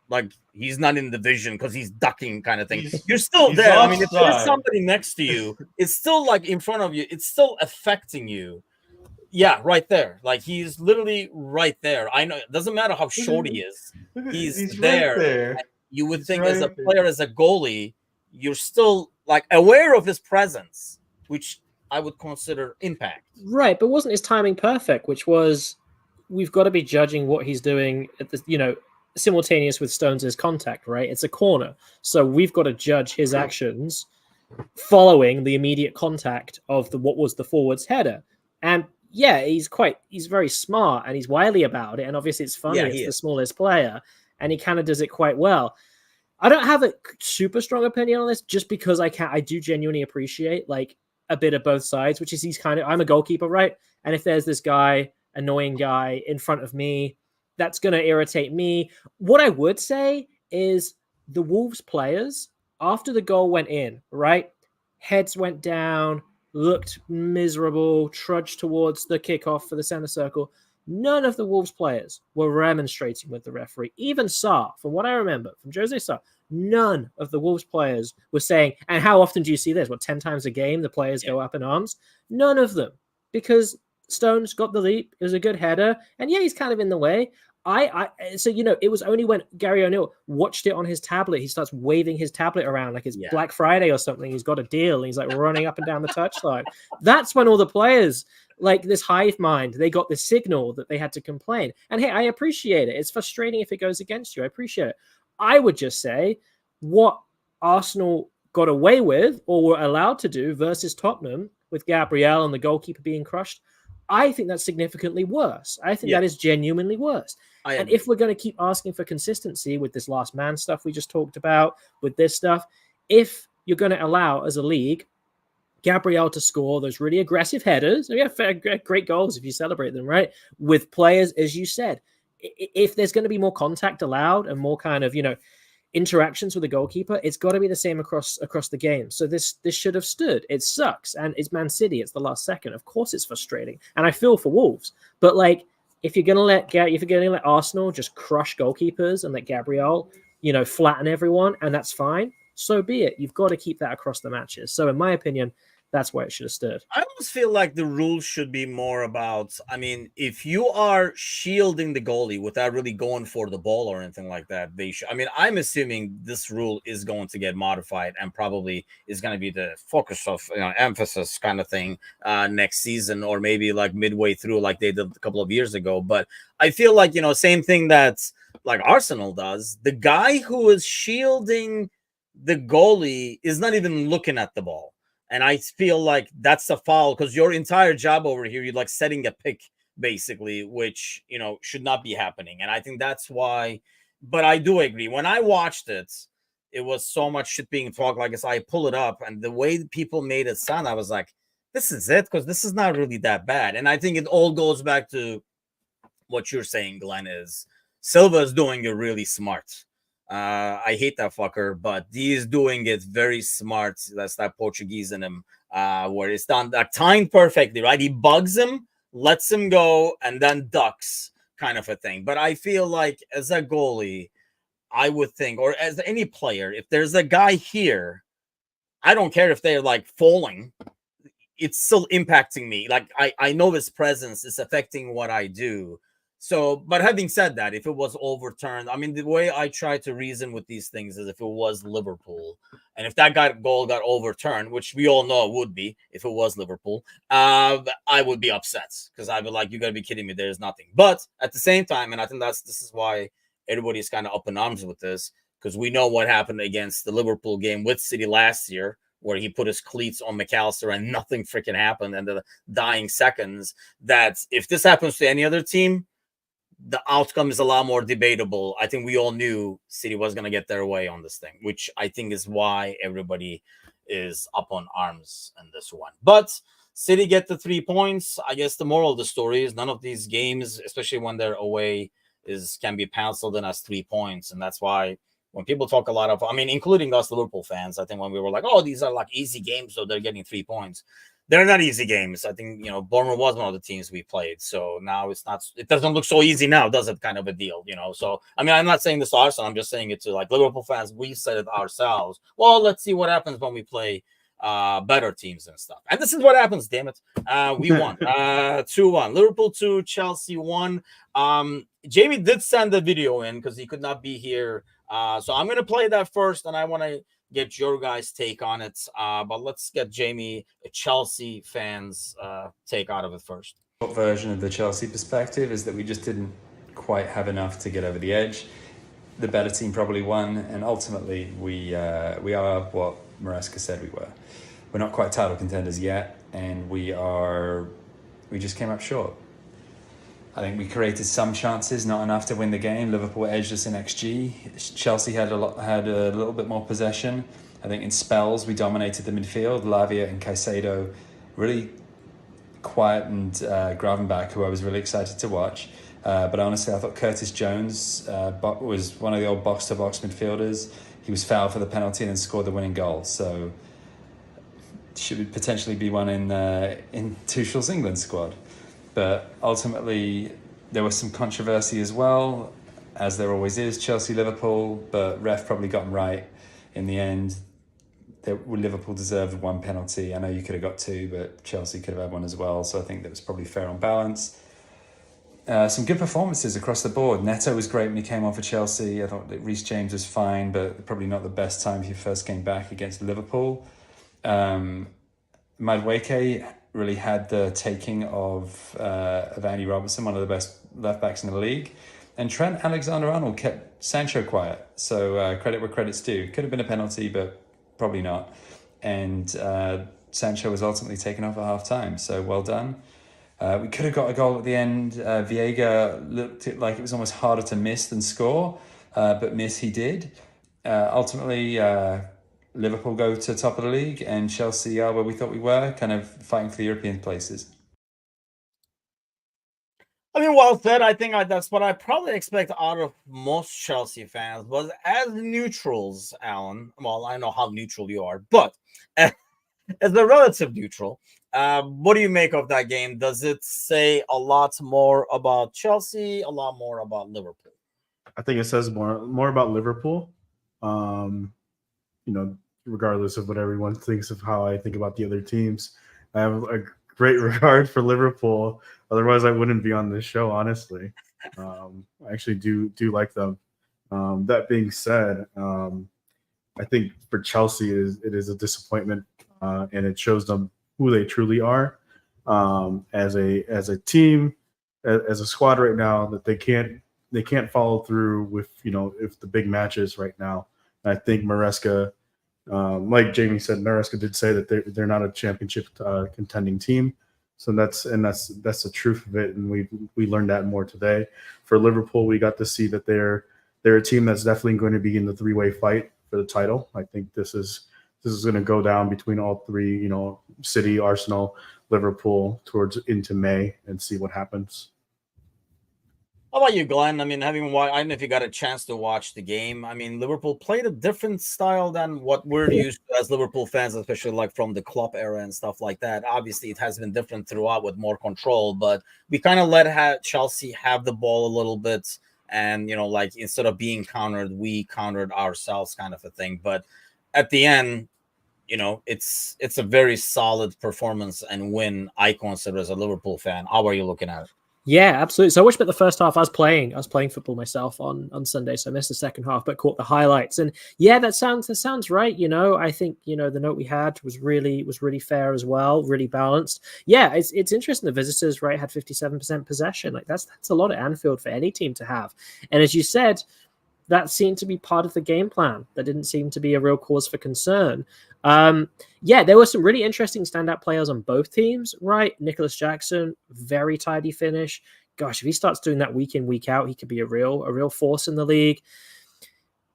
Like he's not in the vision because he's ducking kind of thing. You're still there. If there's somebody next to you, it's still like in front of you. It's still affecting you. Yeah, right there. Like he's literally right there. I know it doesn't matter how short he is. He's there. Right there. You would think as a player, as a goalie, you're still like aware of his presence, which I would consider impact. Right, but wasn't his timing perfect? Which was, we've got to be judging what he's doing at the simultaneous with Stones' contact, right? It's a corner. So we've got to judge his actions following the immediate contact of what was the forward's header. And yeah, he's very smart and he's wily about it. And obviously it's funny. It's the smallest player and he kind of does it quite well. I don't have a super strong opinion on this just because I do genuinely appreciate like a bit of both sides, which is I'm a goalkeeper, right? And if there's this annoying guy in front of me, that's going to irritate me. What I would say is the Wolves players, after the goal went in, right? Heads went down, looked miserable, trudged towards the kickoff for the center circle. None of the Wolves players were remonstrating with the referee. Even Sarr, from what I remember, from Jose Sarr, none of the Wolves players were saying, and how often do you see this? 10 times a game the players go up in arms? None of them. Because Stones got the leap. It was a good header. And yeah, he's kind of in the way. It was only when Gary O'Neill watched it on his tablet, he starts waving his tablet around like it's Black Friday or something. He's got a deal. And he's like running up and down the touchline. That's when all the players, like this hive mind, they got this signal that they had to complain. And hey, I appreciate it. It's frustrating if it goes against you. I appreciate it. I would just say what Arsenal got away with or were allowed to do versus Tottenham with Gabriel and the goalkeeper being crushed, I think that's significantly worse. I think that is genuinely worse. And if we're going to keep asking for consistency with this last man stuff we just talked about, with this stuff, if you're going to allow as a league Gabriel to score those really aggressive headers, great goals if you celebrate them, right? With players, as you said, if there's going to be more contact allowed and more kind of, interactions with the goalkeeper, it's got to be the same across the game. So this should have stood. It sucks. And it's Man City. It's the last second. Of course it's frustrating. And I feel for Wolves. But like if you're gonna let Arsenal just crush goalkeepers and let Gabriel, flatten everyone, and that's fine, so be it. You've got to keep that across the matches. So in my opinion, that's where it should have stood. I almost feel like the rules should be more about, if you are shielding the goalie without really going for the ball or anything like that, they should. I'm assuming this rule is going to get modified and probably is going to be the focus of emphasis kind of thing next season, or maybe like midway through, like they did a couple of years ago. But I feel like, same thing that like Arsenal does. The guy who is shielding the goalie is not even looking at the ball. And I feel like that's a foul, because your entire job over here, you're like setting a pick, basically, which, should not be happening. And I think that's why. But I do agree. When I watched it, it was so much shit being talked. Like, as I pull it up, and the way people made it sound, I was like, this is it, because this is not really that bad. And I think it all goes back to what you're saying, Glenn, is Silva is doing it really smart. I hate that fucker, but he is doing it very smart. That's that Portuguese in him, where it's done timed perfectly, right? He bugs him, lets him go, and then ducks, kind of a thing. But I feel like as a goalie, I would think, or as any player, if there's a guy here, I don't care if they're like falling, it's still impacting me. Like I know his presence is affecting what I do. So, but having said that, if it was overturned, the way I try to reason with these things is if it was Liverpool, and if that goal got overturned, which we all know it would be if it was Liverpool, I would be upset, because I'd be like, you got to be kidding me. There's nothing. But at the same time, and I think this is why everybody's kind of up in arms with this, because we know what happened against the Liverpool game with City last year, where he put his cleats on McAllister and nothing freaking happened in the dying seconds. That if this happens to any other team, the outcome is a lot more debatable. I think we all knew City was going to get their way on this thing, which I think is why everybody is up on arms in this one. But City get the 3 points. I guess the moral of the story is none of these games, especially when they're away, can be penciled in as 3 points. And that's why when people talk a lot of, including us Liverpool fans, I think when we were like, oh, these are like easy games, so they're getting 3 points. They're not easy games. I think, Bournemouth was one of the teams we played. So now it doesn't look so easy now, does it? Kind of a deal, So, I'm not saying this to Arsenal. I'm just saying it to like Liverpool fans. We said it ourselves. Well, let's see what happens when we play better teams and stuff. And this is what happens, damn it. We won 2-1. Liverpool 2, Chelsea 1. Jamie did send the video in because he could not be here. So I'm going to play that first, and I want to get your guys' take on it. But let's get Jamie, a Chelsea fan's take out of it first. Short version of the Chelsea perspective is that we just didn't quite have enough to get over the edge. The better team probably won, and ultimately we are what Maresca said we were. We're not quite title contenders yet, and we just came up short. I think we created some chances, not enough to win the game. Liverpool edged us in XG. Chelsea had a little bit more possession. I think in spells we dominated the midfield. Lavia and Caicedo really quiet, and Gravenberch, who I was really excited to watch. But honestly, I thought Curtis Jones was one of the old box-to-box midfielders. He was fouled for the penalty and then scored the winning goal. So should potentially be one in Tuchel's England squad. But ultimately, there was some controversy as well, as there always is, Chelsea-Liverpool, but ref probably got them right in the end. Liverpool deserved one penalty. I know you could have got two, but Chelsea could have had one as well, so I think that was probably fair on balance. Some good performances across the board. Neto was great when he came on for Chelsea. I thought that Reece James was fine, but probably not the best time he first came back against Liverpool. Madueke really had the taking of Andy Robertson, one of the best left backs in the league. And Trent Alexander-Arnold kept Sancho quiet. So credit where credit's due. Could have been a penalty, but probably not. And Sancho was ultimately taken off at half-time. So well done. We could have got a goal at the end. Viega looked like it was almost harder to miss than score, but miss he did. Ultimately, Liverpool go to top of the league, and Chelsea are where we thought we were, kind of fighting for the European places. Well said. I think that's what I probably expect out of most Chelsea fans. But as neutrals, Alan, well, I know how neutral you are, but as a relative neutral, What do you make of that game? Does it say a lot more about Chelsea, a lot more about Liverpool? I think it says more about Liverpool. Regardless of what everyone thinks of how I think about the other teams, I have a great regard for Liverpool. Otherwise, I wouldn't be on this show, honestly. I actually do like them. That being said, I think for Chelsea, it is a disappointment, and it shows them who they truly are as a team, as a squad right now. That they can't follow through with if the big matches right now. And I think Maresca, like Jamie said, Maresca did say that they're not a championship contending team. So that's the truth of it, and we learned that more today. For Liverpool, we got to see that they're a team that's definitely going to be in the three-way fight for the title. I think this is going to go down between all three, City, Arsenal, Liverpool, towards into May, and see what happens. How about you, Glenn? I mean, I don't know if you got a chance to watch the game. I mean, Liverpool played a different style than what we're used to as Liverpool fans, especially like from the Klopp era and stuff like that. Obviously, it has been different throughout with more control, but we kind of let Chelsea have the ball a little bit. And, like instead of being countered, we countered ourselves kind of a thing. But at the end, it's a very solid performance and win, I consider, as a Liverpool fan. How are you looking at it? Yeah, absolutely. So I watched about the first half. I was playing football myself on Sunday, so I missed the second half, but caught the highlights. And yeah, that sounds right. I think the note we had was really fair as well, really balanced. Yeah, it's interesting. The visitors, right, had 57% possession. Like that's a lot at Anfield for any team to have. And as you said, that seemed to be part of the game plan. That didn't seem to be a real cause for concern. Yeah, there were some really interesting standout players on both teams, right? Nicholas Jackson, very tidy finish. Gosh, if he starts doing that week in, week out, he could be a real force in the league.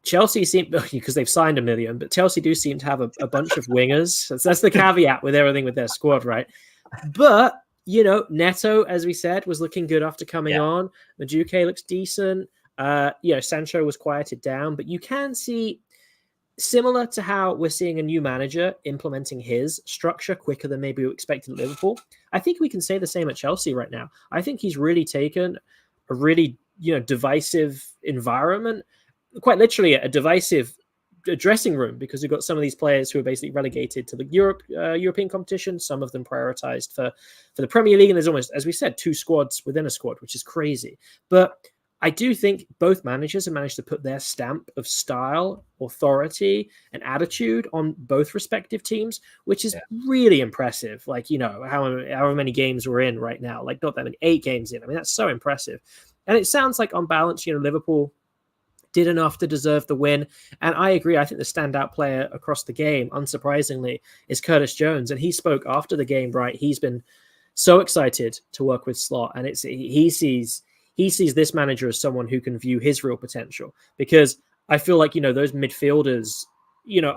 Chelsea seem, because they've signed 1 million, but Chelsea do seem to have a bunch of wingers. That's the caveat with everything with their squad, right? But, Neto, as we said, was looking good after coming on. Madueke looks decent. Sancho was quieted down, but you can see, similar to how we're seeing a new manager implementing his structure quicker than maybe we expected at Liverpool, I think we can say the same at Chelsea right now. I think he's really taken a really, divisive environment, quite literally a divisive dressing room, because we've got some of these players who are basically relegated to the European competition, some of them prioritized for the Premier League, and there's almost, as we said, 2 squads within a squad, which is crazy. But I do think both managers have managed to put their stamp of style, authority, and attitude on both respective teams, which is really impressive. Like, however many games we're in right now, like not that many, 8 games in. I mean, that's so impressive. And it sounds like on balance, Liverpool did enough to deserve the win. And I agree. I think the standout player across the game, unsurprisingly, is Curtis Jones. And he spoke after the game, right? He's been so excited to work with Slot, and he sees this manager as someone who can view his real potential, because I feel like, those midfielders,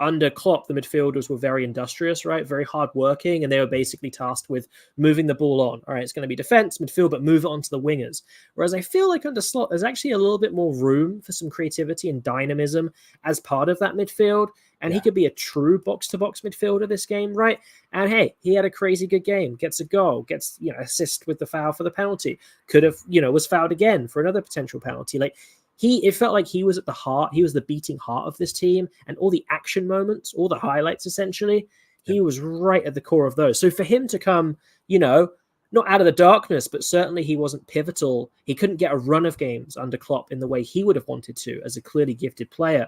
under Klopp, the midfielders were very industrious, right? Very hardworking, and they were basically tasked with moving the ball on. All right, it's going to be defense, midfield, but move it onto the wingers. Whereas I feel like under Slot, there's actually a little bit more room for some creativity and dynamism as part of that midfield. And he could be a true box-to-box midfielder this game, right? And hey, he had a crazy good game. Gets a goal, gets assist with the foul for the penalty. Could have, was fouled again for another potential penalty. Like it felt like he was at the heart. He was the beating heart of this team, and all the action moments, all the highlights, essentially, he was right at the core of those. So for him to come, not out of the darkness, but certainly he wasn't pivotal. He couldn't get a run of games under Klopp in the way he would have wanted to as a clearly gifted player.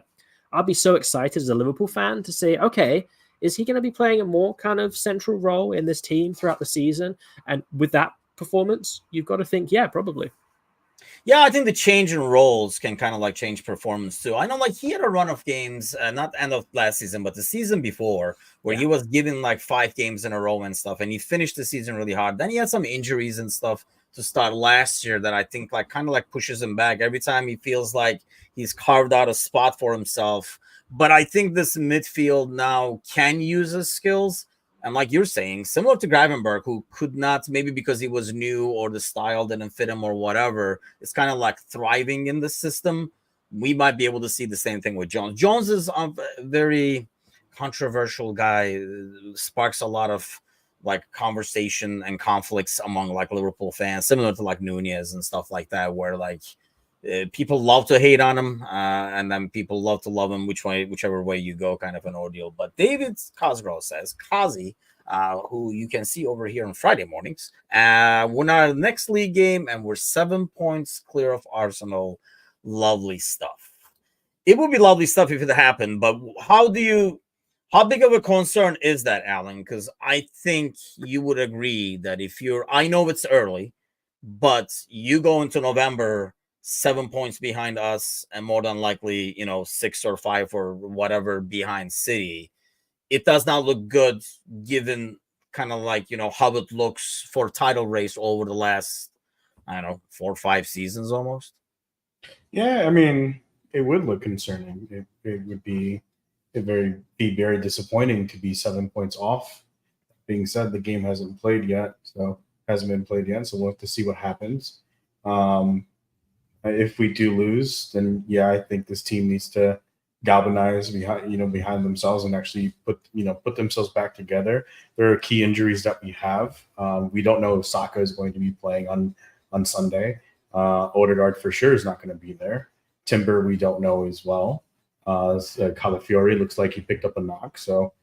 I'll be so excited as a Liverpool fan to say, okay, is he going to be playing a more kind of central role in this team throughout the season? And with that performance, you've got to think, yeah, probably. Yeah, I think the change in roles can kind of like change performance too. I know like he had a run of games, not end of last season, but the season before, where he was given like 5 games in a row and stuff, and he finished the season really hard. Then he had some injuries and stuff to start last year that I think like kind of like pushes him back every time he feels like he's carved out a spot for himself. But I think this midfield now can use his skills. And like you're saying, similar to Gravenberg, who could not, maybe because he was new or the style didn't fit him or whatever, it's kind of like thriving in the system. We might be able to see the same thing with Jones. Jones is a very controversial guy, sparks a lot of like conversation and conflicts among like Liverpool fans, similar to like Nunez and stuff like that, where like people love to hate on him, and then people love to love him, whichever way you go, kind of an ordeal. But David Cosgrove says, Kazi, who you can see over here on Friday mornings, we're not the next league game, and we're 7 points clear of Arsenal. Lovely stuff. It would be lovely stuff if it happened, but how big of a concern is that, Alan? Because I think you would agree that I know it's early, but you go into November 7 points behind us and more than likely, 6 or 5 or whatever behind City. It does not look good given kind of like, how it looks for title race over the last, 4 or 5 seasons almost. Yeah, I mean, it would look concerning. It would be very disappointing to be 7 points off. Being said, the game hasn't been played yet, so we'll have to see what happens. If we do lose, then yeah, I think this team needs to galvanize behind themselves and actually put themselves back together. There are key injuries that we have. We don't know if Saka is going to be playing on Sunday. Odegaard for sure is not going to be there. Timber, we don't know as well. Calafiori looks like he picked up a knock. So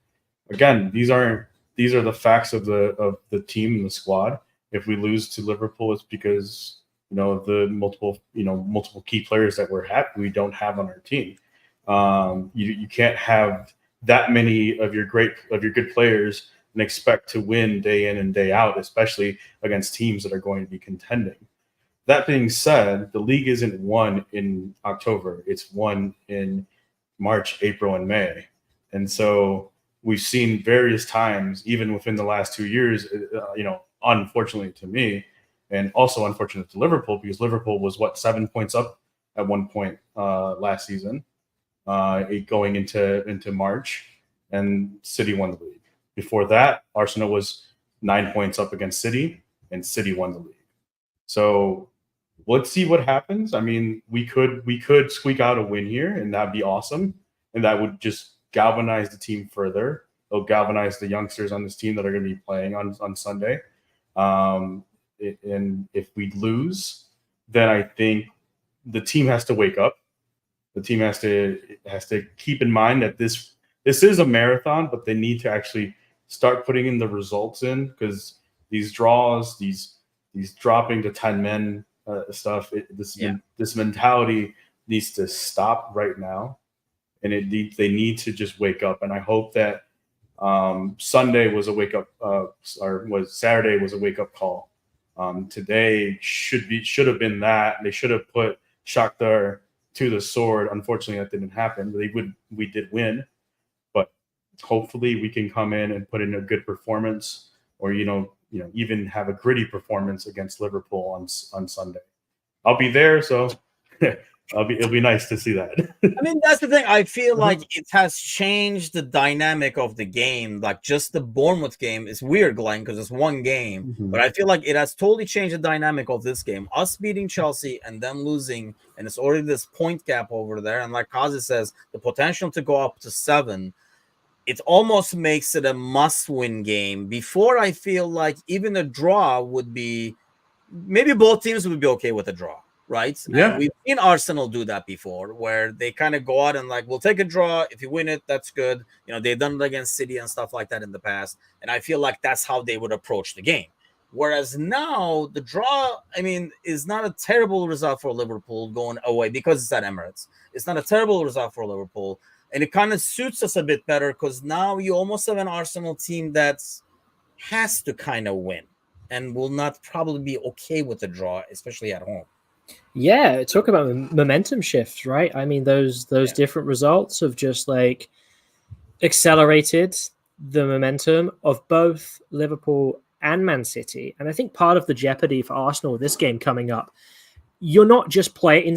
again, these are the facts of the team and the squad. If we lose to Liverpool, it's because of the multiple key players that we don't have on our team. You can't have that many of your good players and expect to win day in and day out, especially against teams that are going to be contending. That being said, the league isn't won in October. It's won in March, April, and May. And so we've seen various times, even within the last 2 years, unfortunately to me, and also unfortunate to Liverpool, because Liverpool was 7 points up at one point last season, going into March, and City won the league. Before that, Arsenal was 9 points up against City, and City won the league. So let's see what happens. I mean, we could squeak out a win here, and that'd be awesome, and that would just galvanize the team further. It'll galvanize the youngsters on this team that are going to be playing on Sunday. And if we lose, then I think the team has to wake up. The team has to keep in mind that this is a marathon, but they need to actually start putting in the results in, because these draws, these dropping to 10 men stuff, this mentality needs to stop right now, and they need to just wake up. And I hope that Sunday was a wake up, Saturday was a wake up call. Today should have been that. They should have put Shakhtar to the sword. Unfortunately, that didn't happen. We did win, but hopefully we can come in and put in a good performance, or even have a gritty performance against Liverpool on Sunday. I'll be there, so it'll be nice to see that. I mean, that's the thing. I feel like it has changed the dynamic of the game. Like, just the Bournemouth game is weird, Glenn, because it's one game. But I feel like it has totally changed the dynamic of this game. Us beating Chelsea and them losing, and it's already this point gap over there. And like Kazi says, the potential to go up to 7, it almost makes it a must-win game. Before, I feel like even a draw would be, maybe both teams would be okay with a draw. Right? Yeah. And we've seen Arsenal do that before, where they kind of go out and like, we'll take a draw. If you win it, that's good. They've done it against City and stuff like that in the past. And I feel like that's how they would approach the game. Whereas now the draw, I mean, is not a terrible result for Liverpool going away, because it's at Emirates. It's not a terrible result for Liverpool. And it kind of suits us a bit better, because now you almost have an Arsenal team that has to kind of win and will not probably be okay with the draw, especially at home. Yeah, talk about momentum shifts, right? I mean, those different results have just like accelerated the momentum of both Liverpool and Man City. And I think part of the jeopardy for Arsenal with this game coming up, you're not just playing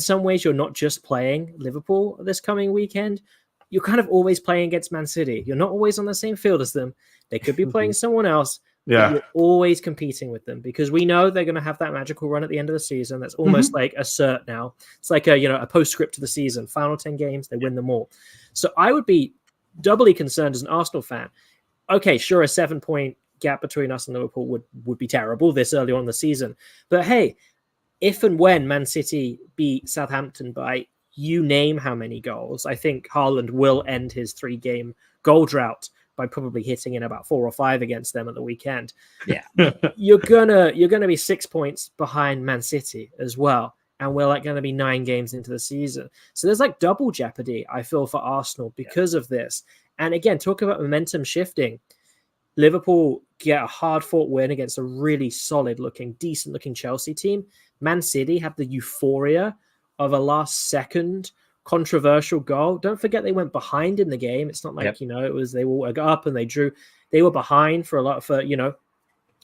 Liverpool this coming weekend. You're kind of always playing against Man City. You're not always on the same field as them. They could be playing someone else. Yeah, you're always competing with them, because we know they're going to have that magical run at the end of the season. That's almost like a cert now. It's like a postscript to the season. Final 10 games, they win them all. So I would be doubly concerned as an Arsenal fan. Okay, sure, a 7-point gap between us and Liverpool would be terrible this early on in the season. But hey, if and when Man City beat Southampton by you name how many goals, I think Haaland will end his 3-game goal drought by probably hitting in about 4 or 5 against them at the weekend. Yeah. You're gonna be 6 points behind Man City as well. And we're like going to be 9 games into the season. So there's like double jeopardy, I feel, for Arsenal because of this. And again, talk about momentum shifting. Liverpool get a hard-fought win against a really solid-looking, decent-looking Chelsea team. Man City have the euphoria of a last-second controversial goal. Don't forget they went behind in the game. It's not like, it was they were up and they drew. They were behind for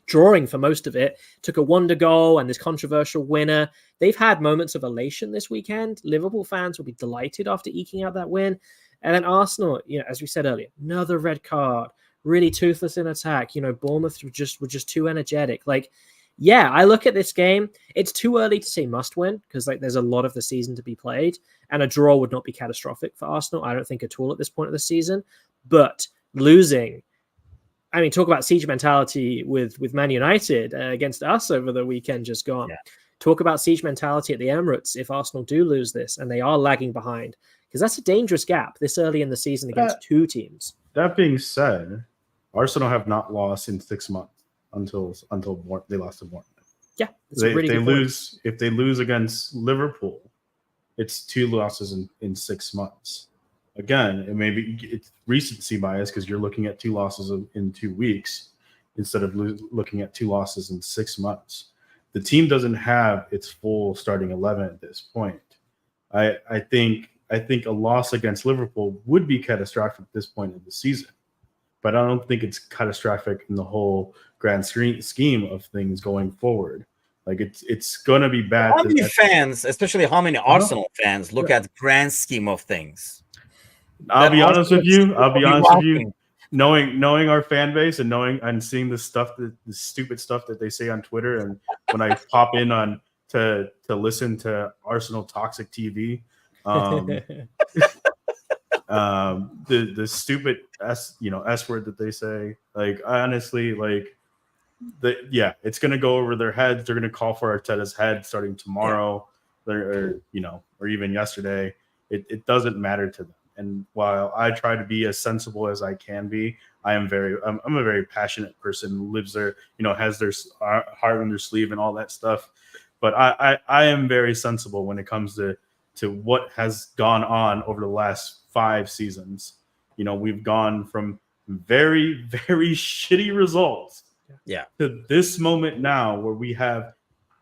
drawing for most of it, took a wonder goal and this controversial winner. They've had moments of elation this weekend. Liverpool fans will be delighted after eking out that win. And then Arsenal, as we said earlier, another red card, really toothless in attack. Bournemouth were just too energetic. Like, yeah, I look at this game. It's too early to say must win because there's a lot of the season to be played, and a draw would not be catastrophic for Arsenal. I don't think at all at this point of the season. But losing, I mean, talk about siege mentality with Man United against us over the weekend just gone. Yeah. Talk about siege mentality at the Emirates if Arsenal do lose this and they are lagging behind, because that's a dangerous gap this early in the season against 2 teams. That being said, Arsenal have not lost in 6 months until they lost to Bournemouth. Yeah, if they lose against Liverpool, it's 2 losses in 6 months. Again, it may be it's recency bias because you're looking at 2 losses in 2 weeks instead of looking at 2 losses in 6 months. The team doesn't have its full starting 11 at this point. I think a loss against Liverpool would be catastrophic at this point in the season, but I don't think it's catastrophic in the whole grand scheme of things going forward. Like it's going to be bad. How many fans, especially how many Arsenal fans, look at grand scheme of things? I'll be honest with you. Knowing our fan base and seeing the stupid stuff that they say on Twitter, and when I pop in on to listen to Arsenal Toxic TV, the stupid S word that they say, like, honestly, like, it's gonna go over their heads. They're gonna call for Arteta's head starting tomorrow, or even yesterday. It doesn't matter to them. And while I try to be as sensible as I can be, I'm a very passionate person who lives there, has their heart on their sleeve and all that stuff. But I am very sensible when it comes to what has gone on over the last 5 seasons. We've gone from very, very shitty results to this moment now where we have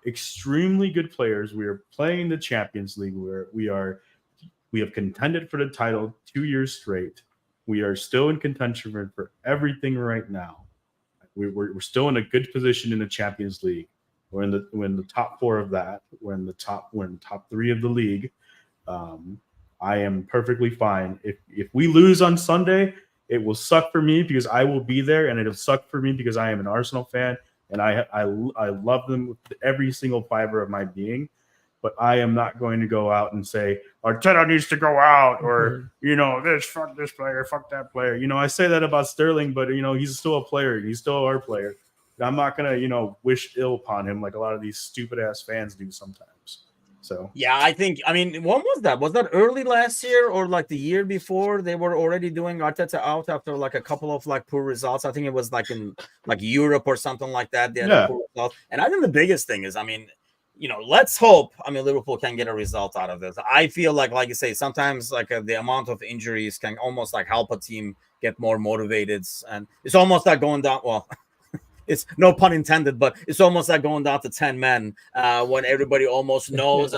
extremely good players. We are playing the Champions League where we have contended for the title 2 years straight. We are still in contention for everything right now. We're still in a good position in the Champions League. We're in the top 4 of that. We're in the top 3 of the league. I am perfectly fine. If we lose on Sunday, it will suck for me because I will be there, and it'll suck for me because I am an Arsenal fan and I love them with every single fiber of my being. But I am not going to go out and say Arteta needs to go out, or fuck this player, fuck that player. I say that about Sterling, but he's still a player. He's still our player. I'm not gonna wish ill upon him like a lot of these stupid ass fans do sometimes. So yeah, when was that? Was that early last year or like the year before? They were already doing Arteta out after like a couple of like poor results. I think it was like in like Europe or something like that. They had a poor result. And I think the biggest thing is, let's hope. Liverpool can get a result out of this. I feel like you say, sometimes like the amount of injuries can almost like help a team get more motivated, and it's almost like going down. Well, it's no pun intended, but it's almost like going down to 10 men when everybody almost knows.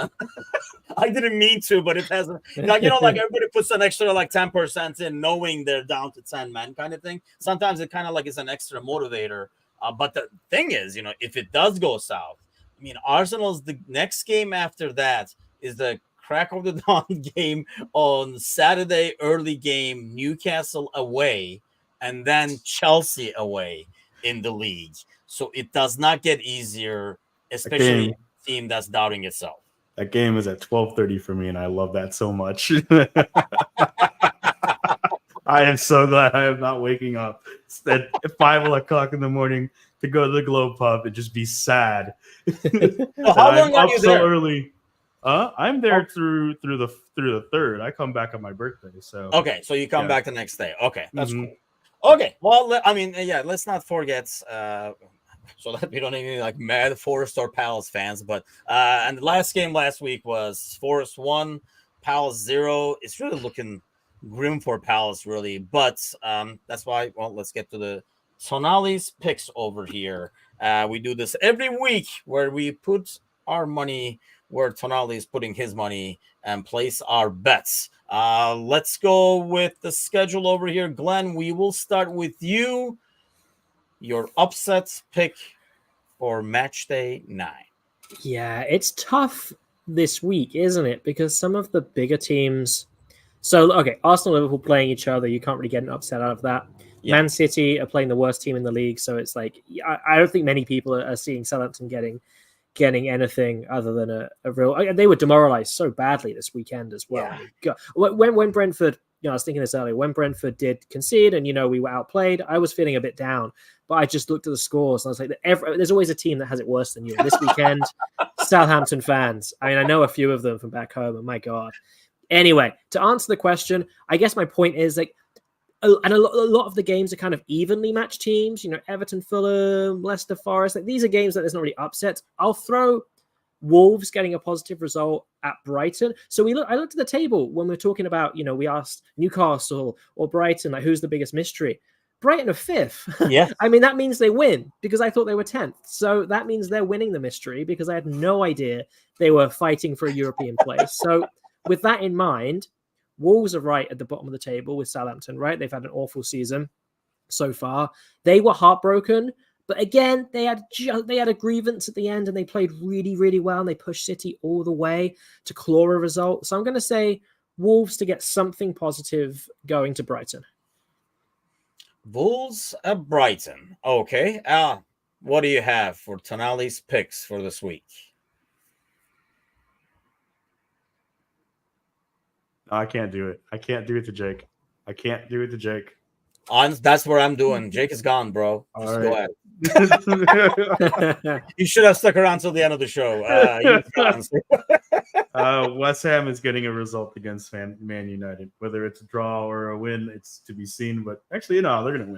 I didn't mean to, but it hasn't. Like everybody puts an extra like 10% in, knowing they're down to 10 men, kind of thing. Sometimes it kind of like is an extra motivator. But the thing is, if it does go south. Arsenal's the next game after that is the crack of the dawn game on Saturday, early game, Newcastle away, and then Chelsea away in the league. So it does not get easier, especially a team that's doubting itself. That game is at 12:30 for me, and I love that so much. I am so glad I am not waking up at 5 o'clock in the morning to go to the Globe Pub and just be sad. So how long are you so there? early? I'm there through the 3rd. I come back on my birthday. So Okay, so you come Yeah. back the next day. Okay, that's Mhm. cool. Okay, well, I mean, yeah, let's not forget, so that we don't even like mad Forest or Palace fans, but and the last game last week was Forest 1, Palace 0. It's really looking grim for Palace, really, but that's why. Well, let's get to the Sonali's picks over here. We do this every week where we put our money where Tonali is putting his money and place our bets. Let's go with the schedule over here. Glenn, we will start with you. Your upsets pick for match day 9. Yeah, it's tough this week, isn't it? Because some of the bigger teams. So, okay, Arsenal, Liverpool playing each other. You can't really get an upset out of that. Yeah. Man City are playing the worst team in the league, so it's like I don't think many people are seeing Southampton getting anything other than a real. They were demoralized so badly this weekend as well. Yeah. I mean, God, when Brentford, I was thinking this earlier, when Brentford did concede and we were outplayed, I was feeling a bit down. But I just looked at the scores and I was like, there's always a team that has it worse than you. And this weekend, Southampton fans. I mean, I know a few of them from back home, and my God. Anyway, to answer the question, I guess my point is like, and a lot of the games are kind of evenly matched teams. Everton, Fulham, Leicester, Forest. Like these are games that there's not really upsets. I'll throw Wolves getting a positive result at Brighton. So I looked at the table when we were talking about, we asked Newcastle or Brighton, like who's the biggest mystery? Brighton are 5th. Yeah. I mean, that means they win because I thought they were 10th. So that means they're winning the mystery because I had no idea they were fighting for a European place. So with that in mind, Wolves are right at the bottom of the table with Southampton, right? They've had an awful season so far. They were heartbroken, but again, they had a grievance at the end and they played really, really well and they pushed City all the way to claw a result. So I'm going to say Wolves to get something positive going to Brighton. Wolves at Brighton. Okay. What do you have for Tonali's picks for this week? No, I can't do it. I can't do it to Jake. I can't do it to Jake. That's what I'm doing. Jake is gone, bro. Just go ahead. Right. You should have stuck around till the end of the show. West Ham is getting a result against Man United. Whether it's a draw or a win, it's to be seen. But actually, no, they're going to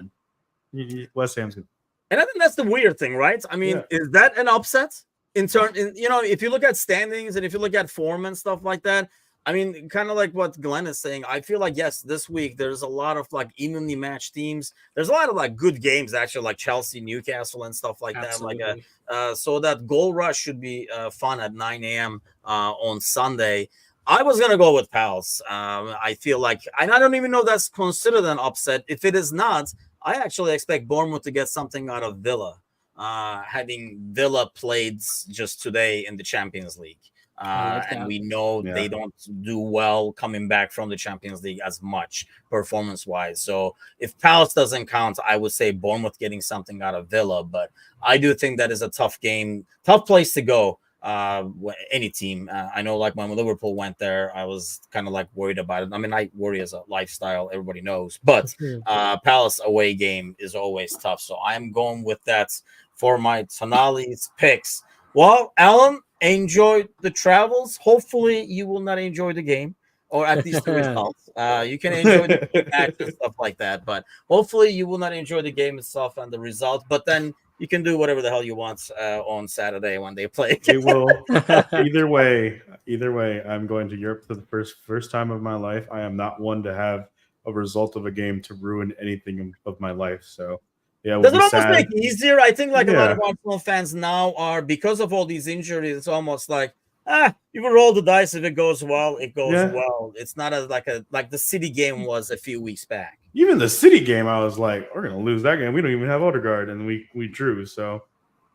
win. West Ham's going to. And I think that's the weird thing, right? I mean, is that an upset? If you look at standings and if you look at form and stuff like that, I mean, kind of like what Glenn is saying, I feel like, yes, this week there's a lot of like evenly matched teams. There's a lot of like good games, actually, like Chelsea, Newcastle, and stuff like Absolutely. that. So that goal rush should be fun at 9 a.m. On Sunday. I was going to go with Palace. I feel like, and I don't even know if that's considered an upset. If it is not, I actually expect Bournemouth to get something out of Villa, having Villa played just today in the Champions League. And we know they don't do well coming back from the Champions League as much performance-wise. So if Palace doesn't count, I would say Bournemouth getting something out of Villa. But I do think that is a tough game, tough place to go. Any team. I know, like when Liverpool went there, I was kind of like worried about it. I mean, I worry as a lifestyle, everybody knows. But Palace away game is always tough. So I'm going with that for my Tonali's picks. Well, Alan, enjoy the travels. Hopefully, you will not enjoy the game, or at least the results. You can enjoy the match and stuff like that, but hopefully, you will not enjoy the game itself and the result. But then you can do whatever the hell you want on Saturday when they play. We will. Either way, I'm going to Europe for the first time of my life. I am not one to have a result of a game to ruin anything of my life. So. Yeah, does it almost make it easier? I think like a lot of Arsenal fans now are, because of all these injuries, it's almost like, you will roll the dice. If it goes well, it goes well. It's not like the City game was a few weeks back. Even the City game, I was like, we're gonna lose that game. We don't even have Odegaard, and we drew. So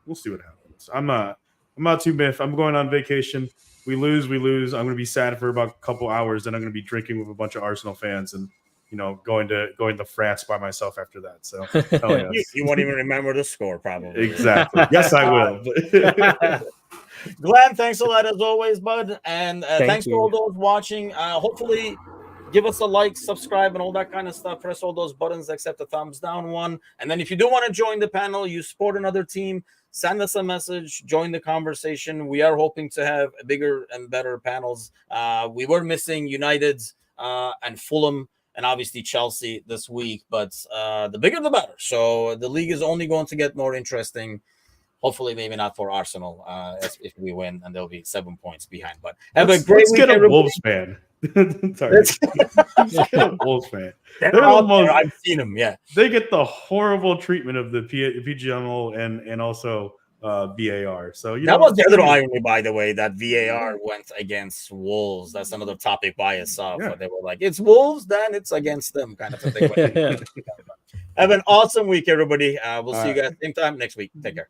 we'll see what happens. I'm not too miffed. I'm going on vacation. We lose. I'm gonna be sad for about a couple hours. Then I'm gonna be drinking with a bunch of Arsenal fans and going to France by myself after that. So you won't even remember the score, probably. Exactly. Yes, I will. Glenn, thanks a lot as always, bud, and thanks to all those watching. Hopefully, Give us a like, subscribe, and all that kind of stuff. Press all those buttons except the thumbs down one. And then if you do want to join the panel, you support another team, send us a message, join the conversation. We are hoping to have bigger and better panels. We were missing United and Fulham and obviously Chelsea this week, but the bigger the better. So the league is only going to get more interesting. Hopefully, maybe not for Arsenal if we win, and they'll be 7 points behind. But have a great week, get a everybody. Wolves fan. Sorry. Let's get a Wolves fan. They're almost, I've seen them, yeah. They get the horrible treatment of the PGMO and also VAR. So that was the other irony, by the way, that VAR went against Wolves. That's another topic by itself. Yeah. But they were like, it's Wolves, then it's against them, kind of a thing. Have an awesome week, everybody. We'll see you guys same time next week. Take care.